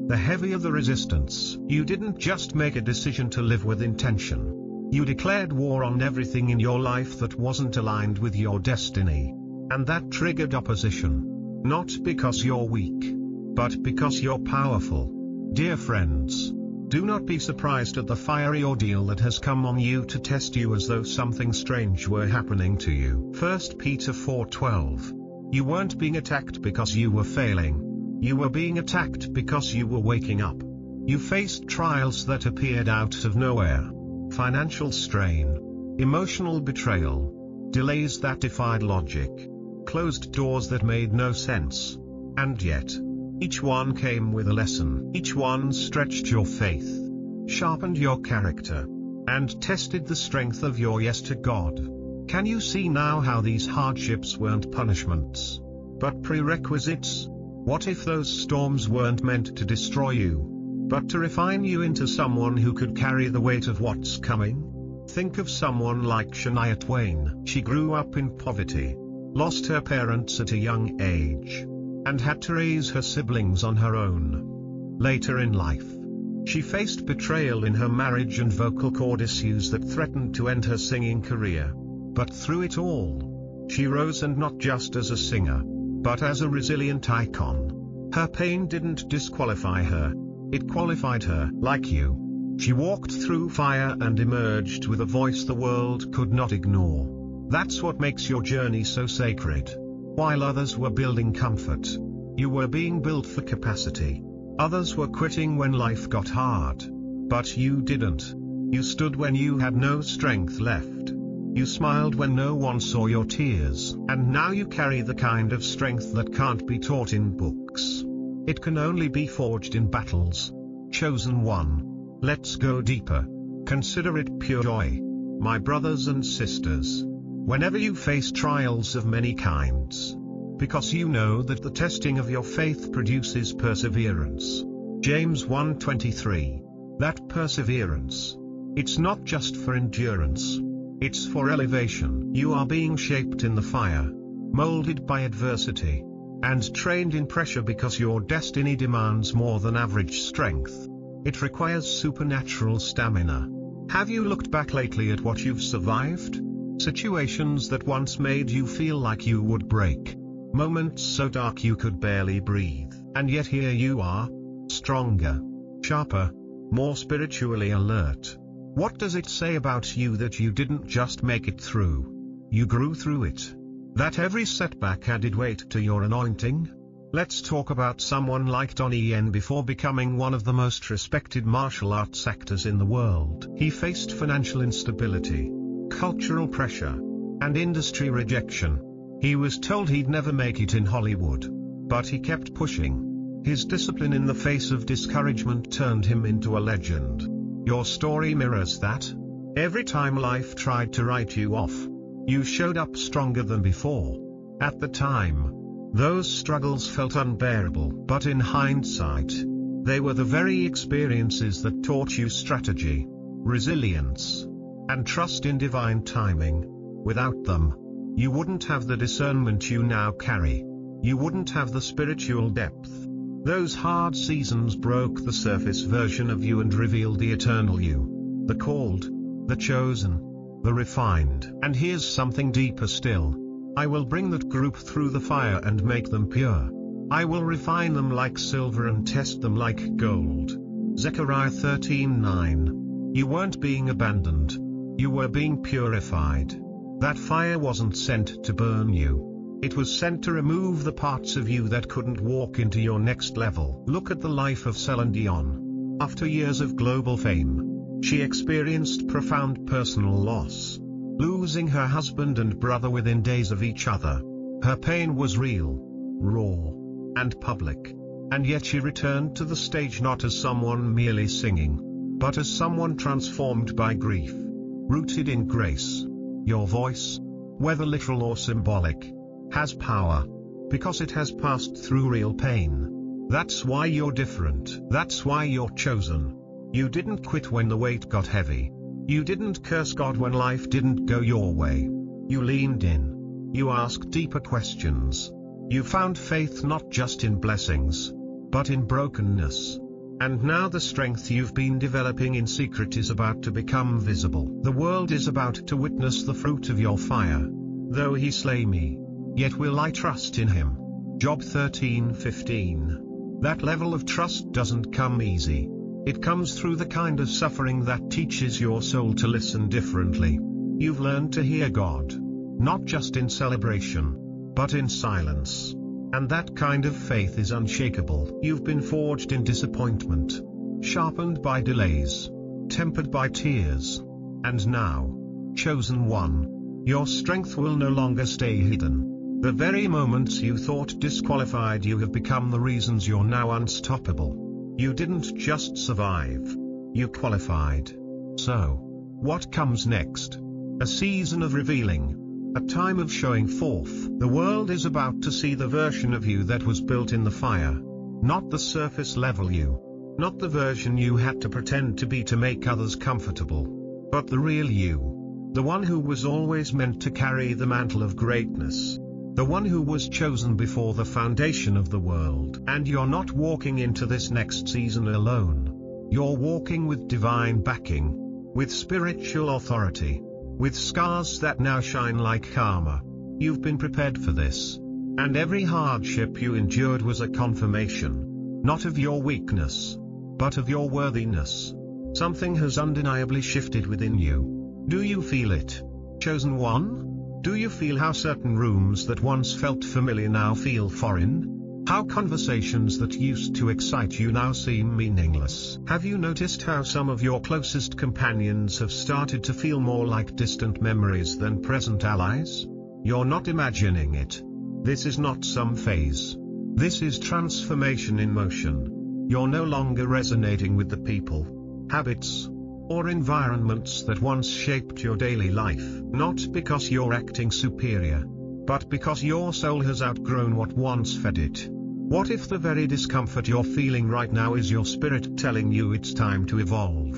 the heavier the resistance. You didn't just make a decision to live with intention. You declared war on everything in your life that wasn't aligned with your destiny. And that triggered opposition. Not because you're weak, but because you're powerful. Dear friends, do not be surprised at the fiery ordeal that has come on you to test you as though something strange were happening to you. 1 Peter 4:12. You weren't being attacked because you were failing. You were being attacked because you were waking up. You faced trials that appeared out of nowhere. Financial strain, emotional betrayal, delays that defied logic, closed doors that made no sense. And yet, each one came with a lesson. Each one stretched your faith, sharpened your character, and tested the strength of your yes to God. Can you see now how these hardships weren't punishments, but prerequisites? What if those storms weren't meant to destroy you, but to refine you into someone who could carry the weight of what's coming? Think of someone like Shania Twain. She grew up in poverty, lost her parents at a young age, and had to raise her siblings on her own. Later in life, she faced betrayal in her marriage and vocal cord issues that threatened to end her singing career. But through it all, she rose, and not just as a singer, but as a resilient icon. Her pain didn't disqualify her, it qualified her. Like you, she walked through fire and emerged with a voice the world could not ignore. That's what makes your journey so sacred. While others were building comfort, you were being built for capacity. Others were quitting when life got hard, but you didn't. You stood when you had no strength left. You smiled when no one saw your tears. And now you carry the kind of strength that can't be taught in books. It can only be forged in battles. Chosen one. Let's go deeper. Consider it pure joy, my brothers and sisters, whenever you face trials of many kinds, because you know that the testing of your faith produces perseverance. James 1:23. That perseverance. It's not just for endurance. It's for elevation. You are being shaped in the fire, molded by adversity, and trained in pressure because your destiny demands more than average strength. It requires supernatural stamina. Have you looked back lately at what you've survived? Situations that once made you feel like you would break. Moments so dark you could barely breathe. And yet here you are, stronger, sharper, more spiritually alert. What does it say about you that you didn't just make it through? You grew through it. That every setback added weight to your anointing? Let's talk about someone like Donnie Yen. Before becoming one of the most respected martial arts actors in the world, he faced financial instability, cultural pressure, and industry rejection. He was told he'd never make it in Hollywood. But he kept pushing. His discipline in the face of discouragement turned him into a legend. Your story mirrors that. Every time life tried to write you off, you showed up stronger than before. At the time, those struggles felt unbearable, but in hindsight, they were the very experiences that taught you strategy, resilience, and trust in divine timing. Without them, you wouldn't have the discernment you now carry. You wouldn't have the spiritual depth. Those hard seasons broke the surface version of you and revealed the eternal you. The called, the chosen, the refined. And here's something deeper still. I will bring that group through the fire and make them pure. I will refine them like silver and test them like gold. Zechariah 13:9. You weren't being abandoned. You were being purified. That fire wasn't sent to burn you. It was sent to remove the parts of you that couldn't walk into your next level. Look at the life of Celine Dion. After years of global fame, she experienced profound personal loss, losing her husband and brother within days of each other. Her pain was real, raw, and public. And yet she returned to the stage not as someone merely singing, but as someone transformed by grief, rooted in grace. Your voice, whether literal or symbolic, has power, because it has passed through real pain. That's why you're different. That's why you're chosen. You didn't quit when the weight got heavy. You didn't curse God when life didn't go your way. You leaned in. You asked deeper questions. You found faith not just in blessings, but in brokenness. And now the strength you've been developing in secret is about to become visible. The world is about to witness the fruit of your fire. Though he slay me, yet will I trust in him. Job 13:15. That level of trust doesn't come easy. It comes through the kind of suffering that teaches your soul to listen differently. You've learned to hear God, not just in celebration, but in silence. And that kind of faith is unshakable. You've been forged in disappointment, sharpened by delays, tempered by tears. And now, chosen one, your strength will no longer stay hidden. The very moments you thought disqualified you have become the reasons you're now unstoppable. You didn't just survive, you qualified. So, what comes next? A season of revealing. A time of showing forth. The world is about to see the version of you that was built in the fire. Not the surface level you. Not the version you had to pretend to be to make others comfortable. But the real you. The one who was always meant to carry the mantle of greatness. The one who was chosen before the foundation of the world. And you're not walking into this next season alone. You're walking with divine backing. With spiritual authority. With scars that now shine like armor. You've been prepared for this. And every hardship you endured was a confirmation. Not of your weakness, but of your worthiness. Something has undeniably shifted within you. Do you feel it? Chosen one? Do you feel how certain rooms that once felt familiar now feel foreign? How conversations that used to excite you now seem meaningless? Have you noticed how some of your closest companions have started to feel more like distant memories than present allies? You're not imagining it. This is not some phase. This is transformation in motion. You're no longer resonating with the people, habits, or environments that once shaped your daily life. Not because you're acting superior, but because your soul has outgrown what once fed it. What if the very discomfort you're feeling right now is your spirit telling you it's time to evolve?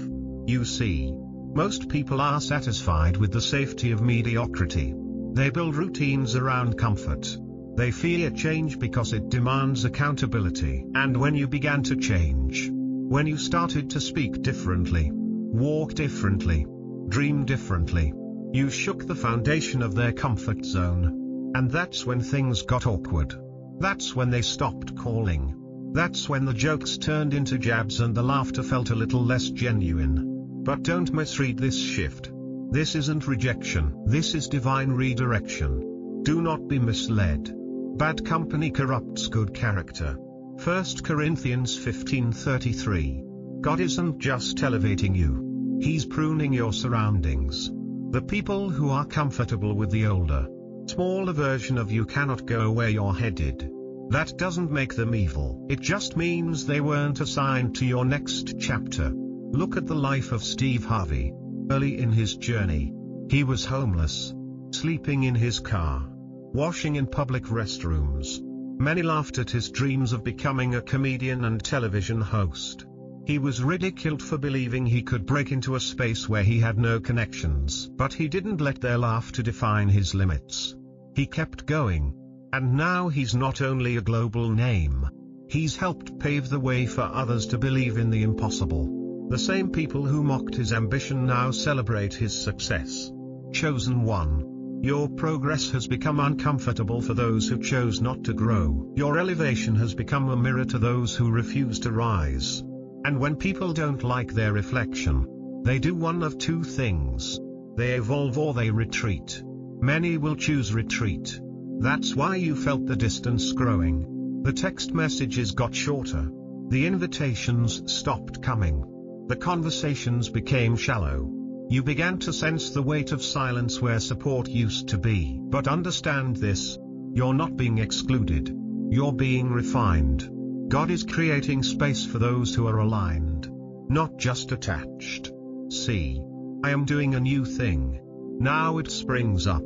You see, most people are satisfied with the safety of mediocrity. They build routines around comfort. They fear change because it demands accountability. And when you began to change, when you started to speak differently, walk differently, dream differently, you shook the foundation of their comfort zone. And that's when things got awkward. That's when they stopped calling. That's when the jokes turned into jabs and the laughter felt a little less genuine. But don't misread this shift. This isn't rejection, this is divine redirection. Do not be misled. Bad company corrupts good character. 1 Corinthians 15:33. God isn't just elevating you. He's pruning your surroundings. The people who are comfortable with the older, smaller version of you cannot go where you're headed. That doesn't make them evil. It just means they weren't assigned to your next chapter. Look at the life of Steve Harvey. Early in his journey, he was homeless, sleeping in his car, washing in public restrooms. Many laughed at his dreams of becoming a comedian and television host. He was ridiculed for believing he could break into a space where he had no connections. But he didn't let their laughter define his limits. He kept going. And now he's not only a global name. He's helped pave the way for others to believe in the impossible. The same people who mocked his ambition now celebrate his success. Chosen one. Your progress has become uncomfortable for those who chose not to grow. Your elevation has become a mirror to those who refuse to rise. And when people don't like their reflection, they do one of two things. They evolve or they retreat. Many will choose retreat. That's why you felt the distance growing. The text messages got shorter. The invitations stopped coming. The conversations became shallow. You began to sense the weight of silence where support used to be. But understand this. You're not being excluded. You're being refined. God is creating space for those who are aligned, not just attached. See, I am doing a new thing. Now it springs up.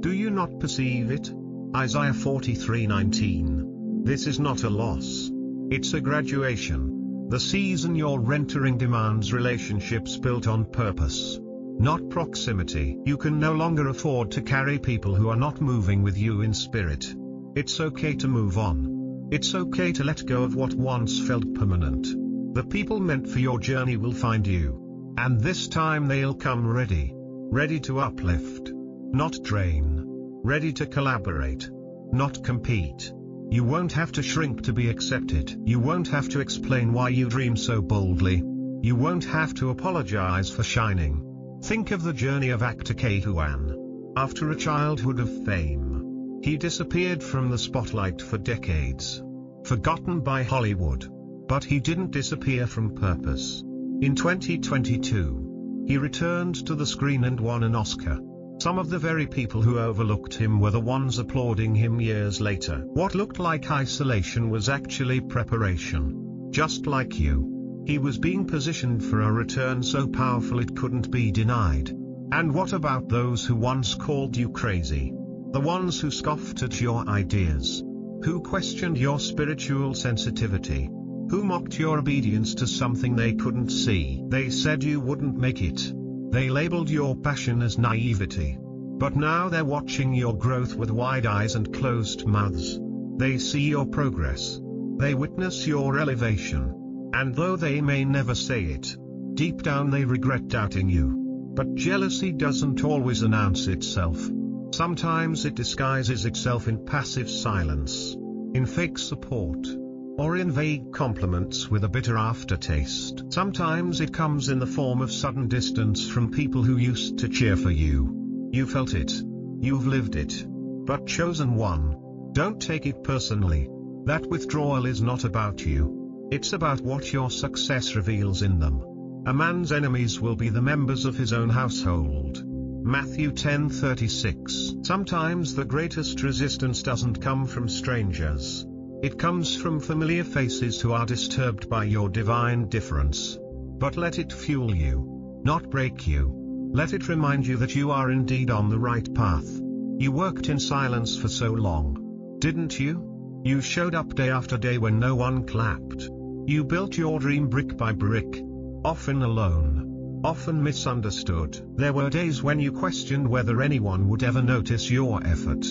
Do you not perceive it? Isaiah 43:19. This is not a loss. It's a graduation. The season you're entering demands relationships built on purpose, not proximity. You can no longer afford to carry people who are not moving with you in spirit. It's okay to move on. It's okay to let go of what once felt permanent. The people meant for your journey will find you. And this time they'll come ready. Ready to uplift, not drain. Ready to collaborate, not compete. You won't have to shrink to be accepted. You won't have to explain why you dream so boldly. You won't have to apologize for shining. Think of the journey of actor Ke Huy. After a childhood of fame, he disappeared from the spotlight for decades. Forgotten by Hollywood. But he didn't disappear from purpose. In 2022, he returned to the screen and won an Oscar. Some of the very people who overlooked him were the ones applauding him years later. What looked like isolation was actually preparation. Just like you. He was being positioned for a return so powerful it couldn't be denied. And what about those who once called you crazy? The ones who scoffed at your ideas? Who questioned your spiritual sensitivity? Who mocked your obedience to something they couldn't see? They said you wouldn't make it. They labeled your passion as naivety. But now they're watching your growth with wide eyes and closed mouths. They see your progress. They witness your elevation. And though they may never say it, deep down they regret doubting you. But jealousy doesn't always announce itself. Sometimes it disguises itself in passive silence, in fake support, or in vague compliments with a bitter aftertaste. Sometimes it comes in the form of sudden distance from people who used to cheer for you. You felt it. You've lived it. But chosen one, don't take it personally. That withdrawal is not about you. It's about what your success reveals in them. A man's enemies will be the members of his own household. Matthew 10:36. Sometimes the greatest resistance doesn't come from strangers. It comes from familiar faces who are disturbed by your divine difference. But let it fuel you, not break you. Let it remind you that you are indeed on the right path. You worked in silence for so long, didn't you? You showed up day after day when no one clapped. You built your dream brick by brick. Often alone. Often misunderstood. There were days when you questioned whether anyone would ever notice your effort.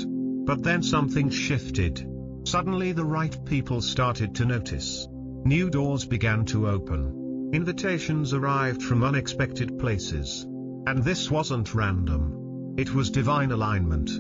But then something shifted. Suddenly the right people started to notice. New doors began to open. Invitations arrived from unexpected places. And this wasn't random. It was divine alignment.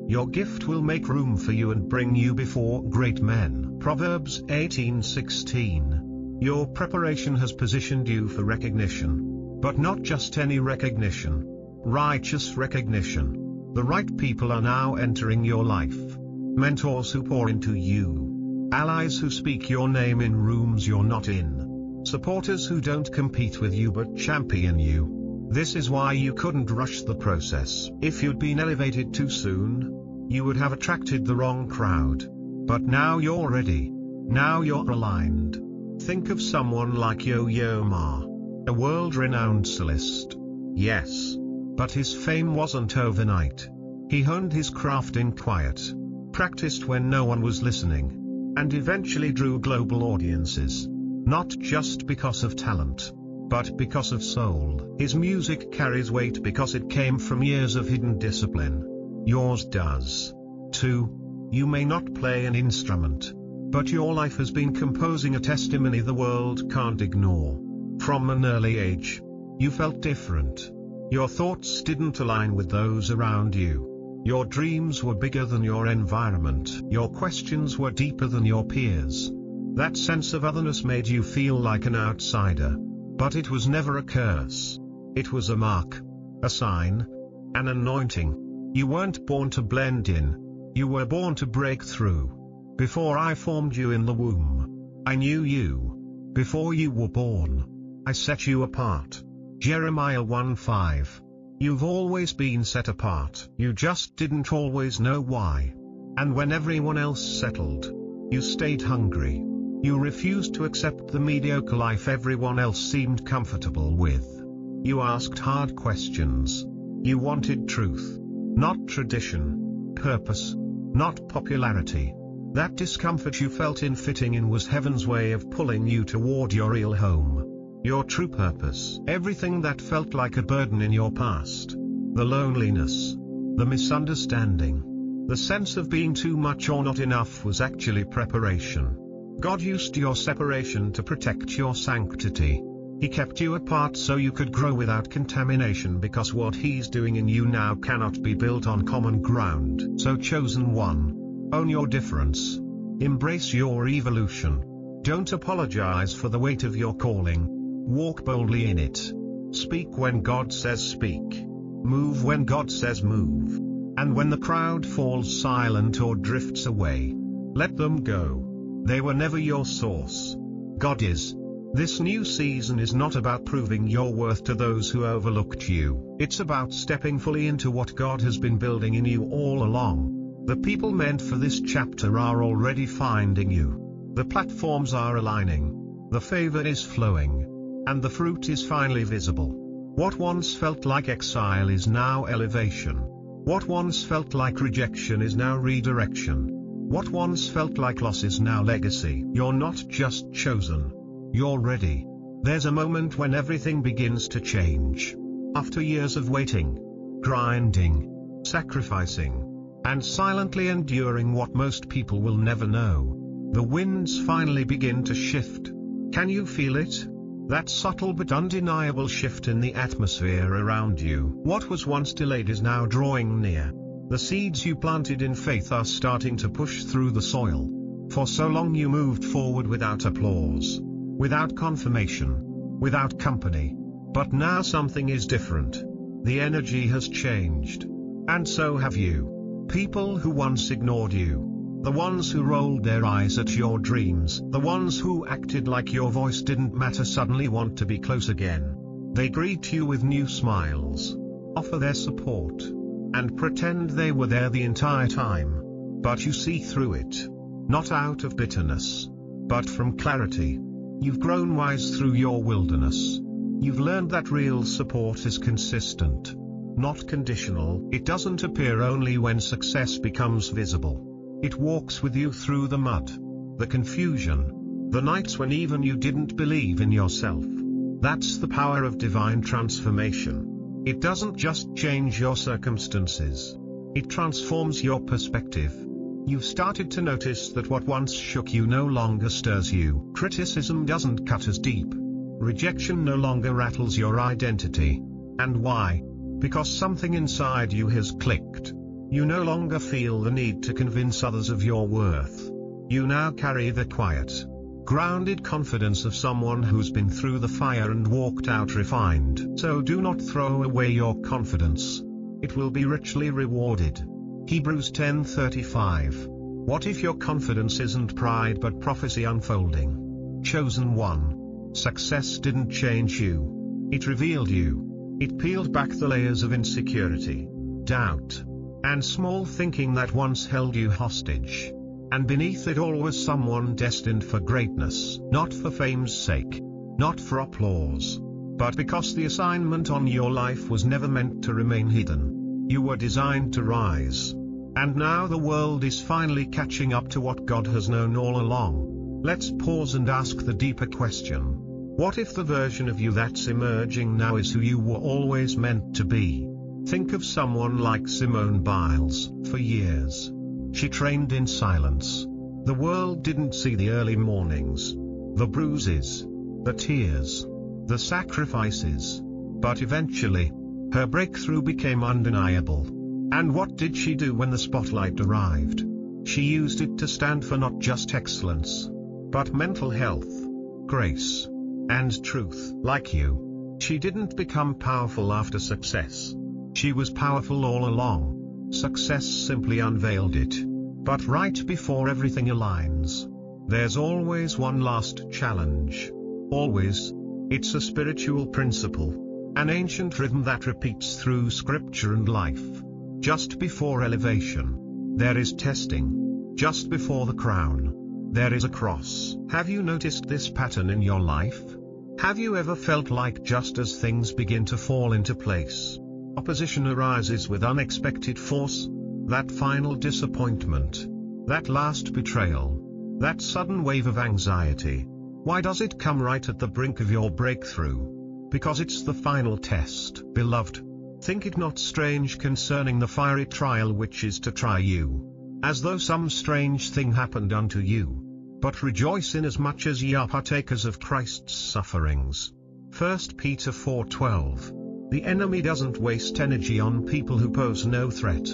Your gift will make room for you and bring you before great men. Proverbs 18:16. Your preparation has positioned you for recognition. But not just any recognition. Righteous recognition. The right people are now entering your life. Mentors who pour into you. Allies who speak your name in rooms you're not in. Supporters who don't compete with you but champion you. This is why you couldn't rush the process. If you'd been elevated too soon, you would have attracted the wrong crowd. But now you're ready. Now you're aligned. Think of someone like Yo-Yo Ma. A world-renowned cellist. Yes. But his fame wasn't overnight. He honed his craft in quiet. Practiced when no one was listening. And eventually drew global audiences. Not just because of talent, but because of soul. His music carries weight because it came from years of hidden discipline. Yours does. too. You may not play an instrument, but your life has been composing a testimony the world can't ignore. From an early age, you felt different. Your thoughts didn't align with those around you. Your dreams were bigger than your environment. Your questions were deeper than your peers. That sense of otherness made you feel like an outsider. But it was never a curse. It was a mark, a sign, an anointing. You weren't born to blend in. You were born to break through. Before I formed you in the womb, I knew you. Before you were born, I set you apart. Jeremiah 1:5. You've always been set apart. You just didn't always know why. And when everyone else settled, you stayed hungry. You refused to accept the mediocre life everyone else seemed comfortable with. You asked hard questions. You wanted truth, not tradition, purpose, not popularity. That discomfort you felt in fitting in was heaven's way of pulling you toward your real home. Your true purpose. Everything that felt like a burden in your past. The loneliness. The misunderstanding. The sense of being too much or not enough was actually preparation. God used your separation to protect your sanctity. He kept you apart so you could grow without contamination, because what He's doing in you now cannot be built on common ground. So, chosen one, own your difference. Embrace your evolution. Don't apologize for the weight of your calling. Walk boldly in it. Speak when God says speak. Move when God says move. And when the crowd falls silent or drifts away, let them go. They were never your source. God is. This new season is not about proving your worth to those who overlooked you. It's about stepping fully into what God has been building in you all along. The people meant for this chapter are already finding you. The platforms are aligning. The favor is flowing. And the fruit is finally visible. What once felt like exile is now elevation. What once felt like rejection is now redirection. What once felt like loss is now legacy. You're not just chosen. You're ready. There's a moment when everything begins to change. After years of waiting, grinding, sacrificing, and silently enduring what most people will never know, the winds finally begin to shift. Can you feel it? That subtle but undeniable shift in the atmosphere around you. What was once delayed is now drawing near. The seeds you planted in faith are starting to push through the soil. For so long you moved forward without applause, without confirmation, without company. But now something is different. The energy has changed. And so have you. People who once ignored you, the ones who rolled their eyes at your dreams, the ones who acted like your voice didn't matter, suddenly want to be close again. They greet you with new smiles, offer their support, and pretend they were there the entire time. But you see through it. Not out of bitterness, but from clarity. You've grown wise through your wilderness. You've learned that real support is consistent, not conditional. It doesn't appear only when success becomes visible. It walks with you through the mud, the confusion, the nights when even you didn't believe in yourself. That's the power of divine transformation. It doesn't just change your circumstances. It transforms your perspective. You've started to notice that what once shook you no longer stirs you. Criticism doesn't cut as deep. Rejection no longer rattles your identity. And why? Because something inside you has clicked. You no longer feel the need to convince others of your worth. You now carry the quiet, grounded confidence of someone who's been through the fire and walked out refined. So do not throw away your confidence. It will be richly rewarded. Hebrews 10:35. What if your confidence isn't pride but prophecy unfolding? Chosen one. Success didn't change you. It revealed you. It peeled back the layers of insecurity, doubt, and small thinking that once held you hostage. And beneath it all was someone destined for greatness, not for fame's sake, not for applause, but because the assignment on your life was never meant to remain hidden. You were designed to rise. And now the world is finally catching up to what God has known all along. Let's pause and ask the deeper question. What if the version of you that's emerging now is who you were always meant to be? Think of someone like Simone Biles. For years, she trained in silence. The world didn't see the early mornings, the bruises, the tears, the sacrifices. But eventually, her breakthrough became undeniable. And what did she do when the spotlight arrived? She used it to stand for not just excellence, but mental health, grace, and truth. Like you, she didn't become powerful after success. She was powerful all along. Success simply unveiled it. But right before everything aligns, there's always one last challenge. Always. It's a spiritual principle, an ancient rhythm that repeats through scripture and life. Just bore elevation, there is testing. Just before the crown, there is a cross. Have you noticed this pattern in your life? Have you ever felt like just as things begin to fall into place, opposition arises with unexpected force? That final disappointment, that last betrayal, that sudden wave of anxiety. Why does it come right at the brink of your breakthrough? Because it's the final test. Beloved, think it not strange concerning the fiery trial which is to try you, as though some strange thing happened unto you. But rejoice inasmuch as ye are partakers of Christ's sufferings. 1 Peter 4:12. The enemy doesn't waste energy on people who pose no threat.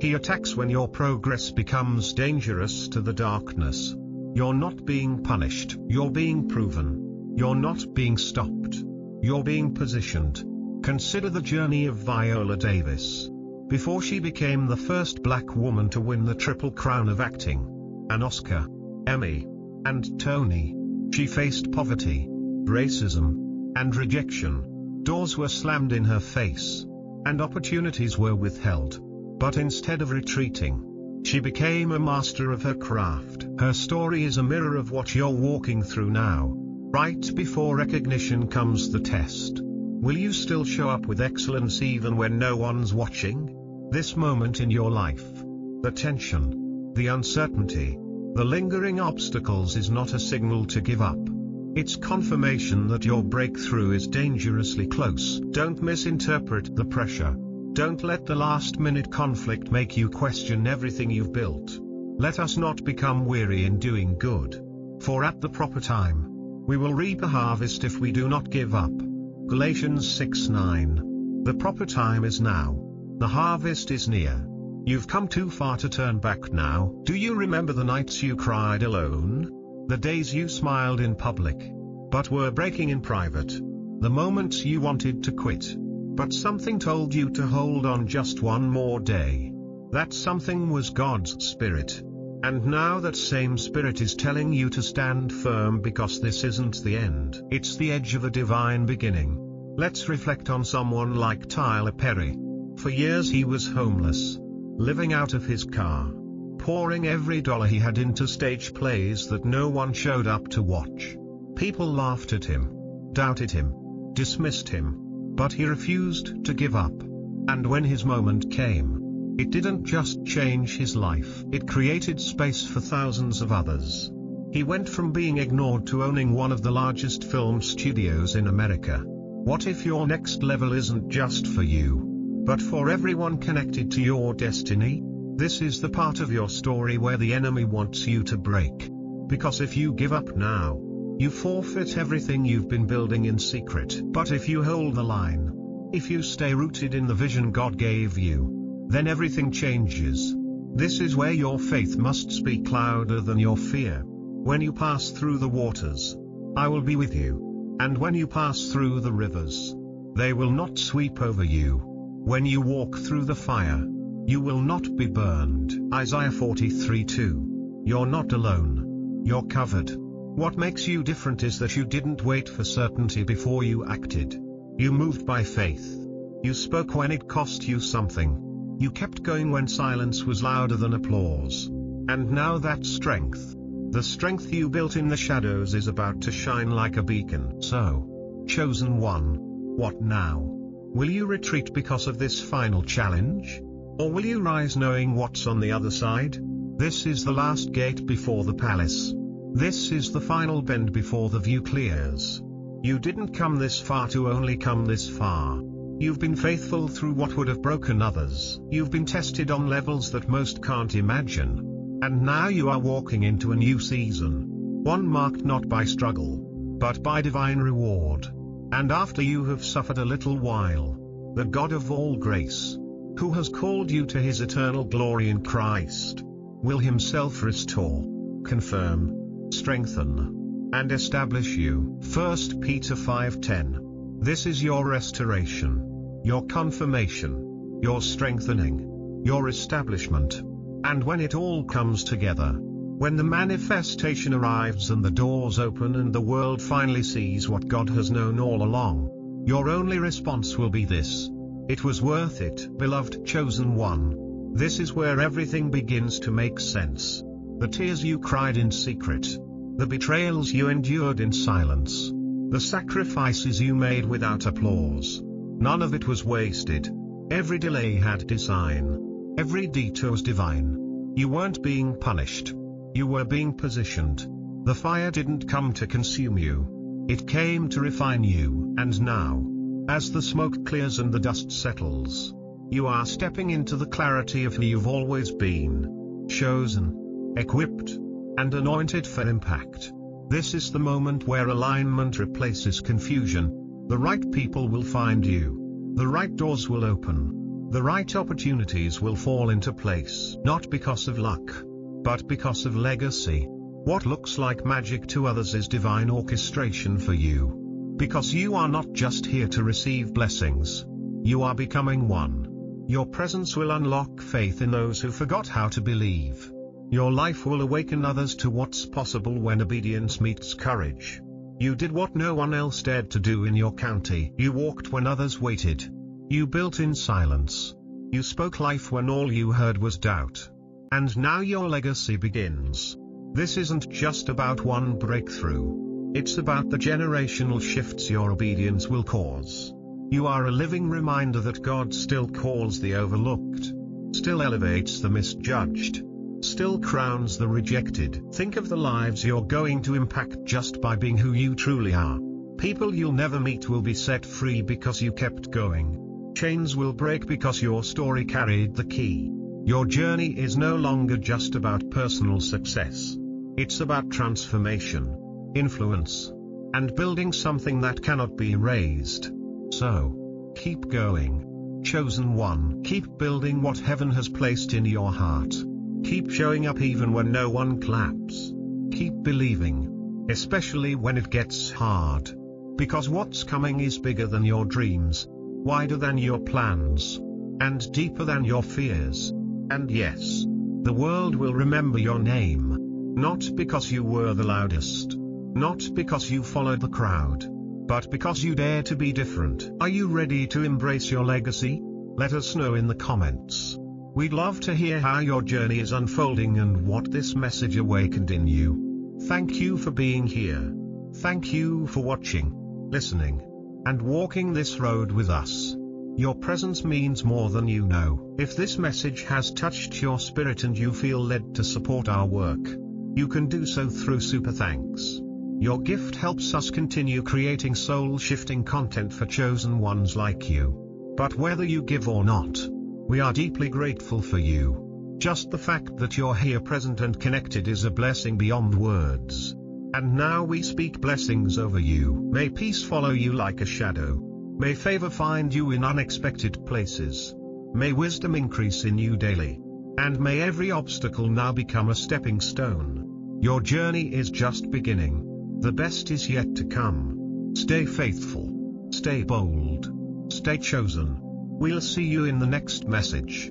He attacks when your progress becomes dangerous to the darkness. You're not being punished, you're being proven. You're not being stopped, you're being positioned. Consider the journey of Viola Davis. Before she became the first black woman to win the Triple Crown of acting, an Oscar, Emmy, and Tony, she faced poverty, racism, and rejection. Doors were slammed in her face, and opportunities were withheld. But instead of retreating, she became a master of her craft. Her story is a mirror of what you're walking through now. Right before recognition comes the test. Will you still show up with excellence even when no one's watching? This moment in your life, the tension, the uncertainty, the lingering obstacles is not a signal to give up. It's confirmation that your breakthrough is dangerously close. Don't misinterpret the pressure. Don't let the last-minute conflict make you question everything you've built. Let us not become weary in doing good. For at the proper time, we will reap a harvest if we do not give up. Galatians 6:9. The proper time is now. The harvest is near. You've come too far to turn back now. Do you remember the nights you cried alone? The days you smiled in public, but were breaking in private? The moments you wanted to quit, but something told you to hold on just one more day? That something was God's Spirit. And now that same Spirit is telling you to stand firm because this isn't the end. It's the edge of a divine beginning. Let's reflect on someone like Tyler Perry. For years he was homeless, living out of his car, pouring every dollar he had into stage plays that no one showed up to watch. People laughed at him, doubted him, dismissed him, but he refused to give up. And when his moment came, It didn't just change his life, it created space for thousands of others. He went from being ignored to owning one of the largest film studios in America. What if your next level isn't just for you, but for everyone connected to your destiny? This is the part of your story where the enemy wants you to break. Because if you give up now, you forfeit everything you've been building in secret. But if you hold the line, if you stay rooted in the vision God gave you, then everything changes. This is where your faith must speak louder than your fear. When you pass through the waters, I will be with you. And when you pass through the rivers, they will not sweep over you. When you walk through the fire, you will not be burned. Isaiah 43:2. You're not alone. You're covered. What makes you different is that you didn't wait for certainty before you acted. You moved by faith. You spoke when it cost you something. You kept going when silence was louder than applause. And now that strength, the strength you built in the shadows, is about to shine like a beacon. So, chosen one, what now? Will you retreat because of this final challenge? Or will you rise knowing what's on the other side? This is the last gate before the palace. This is the final bend before the view clears. You didn't come this far to only come this far. You've been faithful through what would have broken others. You've been tested on levels that most can't imagine. And now you are walking into a new season. One marked not by struggle, but by divine reward. And after you have suffered a little while, the God of all grace, who has called you to his eternal glory in Christ, will himself restore, confirm, strengthen, and establish you. 1 Peter 5:10. This is your restoration, your confirmation, your strengthening, your establishment. And when it all comes together, when the manifestation arrives and the doors open and the world finally sees what God has known all along, your only response will be this: it was worth it, beloved chosen one. This is where everything begins to make sense. The tears you cried in secret, the betrayals you endured in silence, the sacrifices you made without applause, none of it was wasted. Every delay had design. Every detour was divine. You weren't being punished. You were being positioned. The fire didn't come to consume you. It came to refine you. And now, as the smoke clears and the dust settles, you are stepping into the clarity of who you've always been. Chosen, equipped, and anointed for impact. This is the moment where alignment replaces confusion. The right people will find you. The right doors will open. The right opportunities will fall into place. Not because of luck, but because of legacy. What looks like magic to others is divine orchestration for you. Because you are not just here to receive blessings. You are becoming one. Your presence will unlock faith in those who forgot how to believe. Your life will awaken others to what's possible when obedience meets courage. You did what no one else dared to do in your county. You walked when others waited. You built in silence. You spoke life when all you heard was doubt. And now your legacy begins. This isn't just about one breakthrough. It's about the generational shifts your obedience will cause. You are a living reminder that God still calls the overlooked, still elevates the misjudged, still crowns the rejected. Think of the lives you're going to impact just by being who you truly are. People you'll never meet will be set free because you kept going. Chains will break because your story carried the key. Your journey is no longer just about personal success. It's about transformation, influence, and building something that cannot be erased. So, keep going. Chosen one. Keep building what heaven has placed in your heart. Keep showing up even when no one claps. Keep believing, especially when it gets hard. Because what's coming is bigger than your dreams, wider than your plans, and deeper than your fears. And yes, the world will remember your name. Not because you were the loudest, not because you followed the crowd, but because you dare to be different. Are you ready to embrace your legacy? Let us know in the comments. We'd love to hear how your journey is unfolding and what this message awakened in you. Thank you for being here. Thank you for watching, listening, and walking this road with us. Your presence means more than you know. If this message has touched your spirit and you feel led to support our work, you can do so through Super Thanks. Your gift helps us continue creating soul-shifting content for chosen ones like you. But whether you give or not, we are deeply grateful for you. Just the fact that you're here present and connected is a blessing beyond words. And now we speak blessings over you. May peace follow you like a shadow. May favor find you in unexpected places. May wisdom increase in you daily. And may every obstacle now become a stepping stone. Your journey is just beginning. The best is yet to come. Stay faithful. Stay bold. Stay chosen. We'll see you in the next message.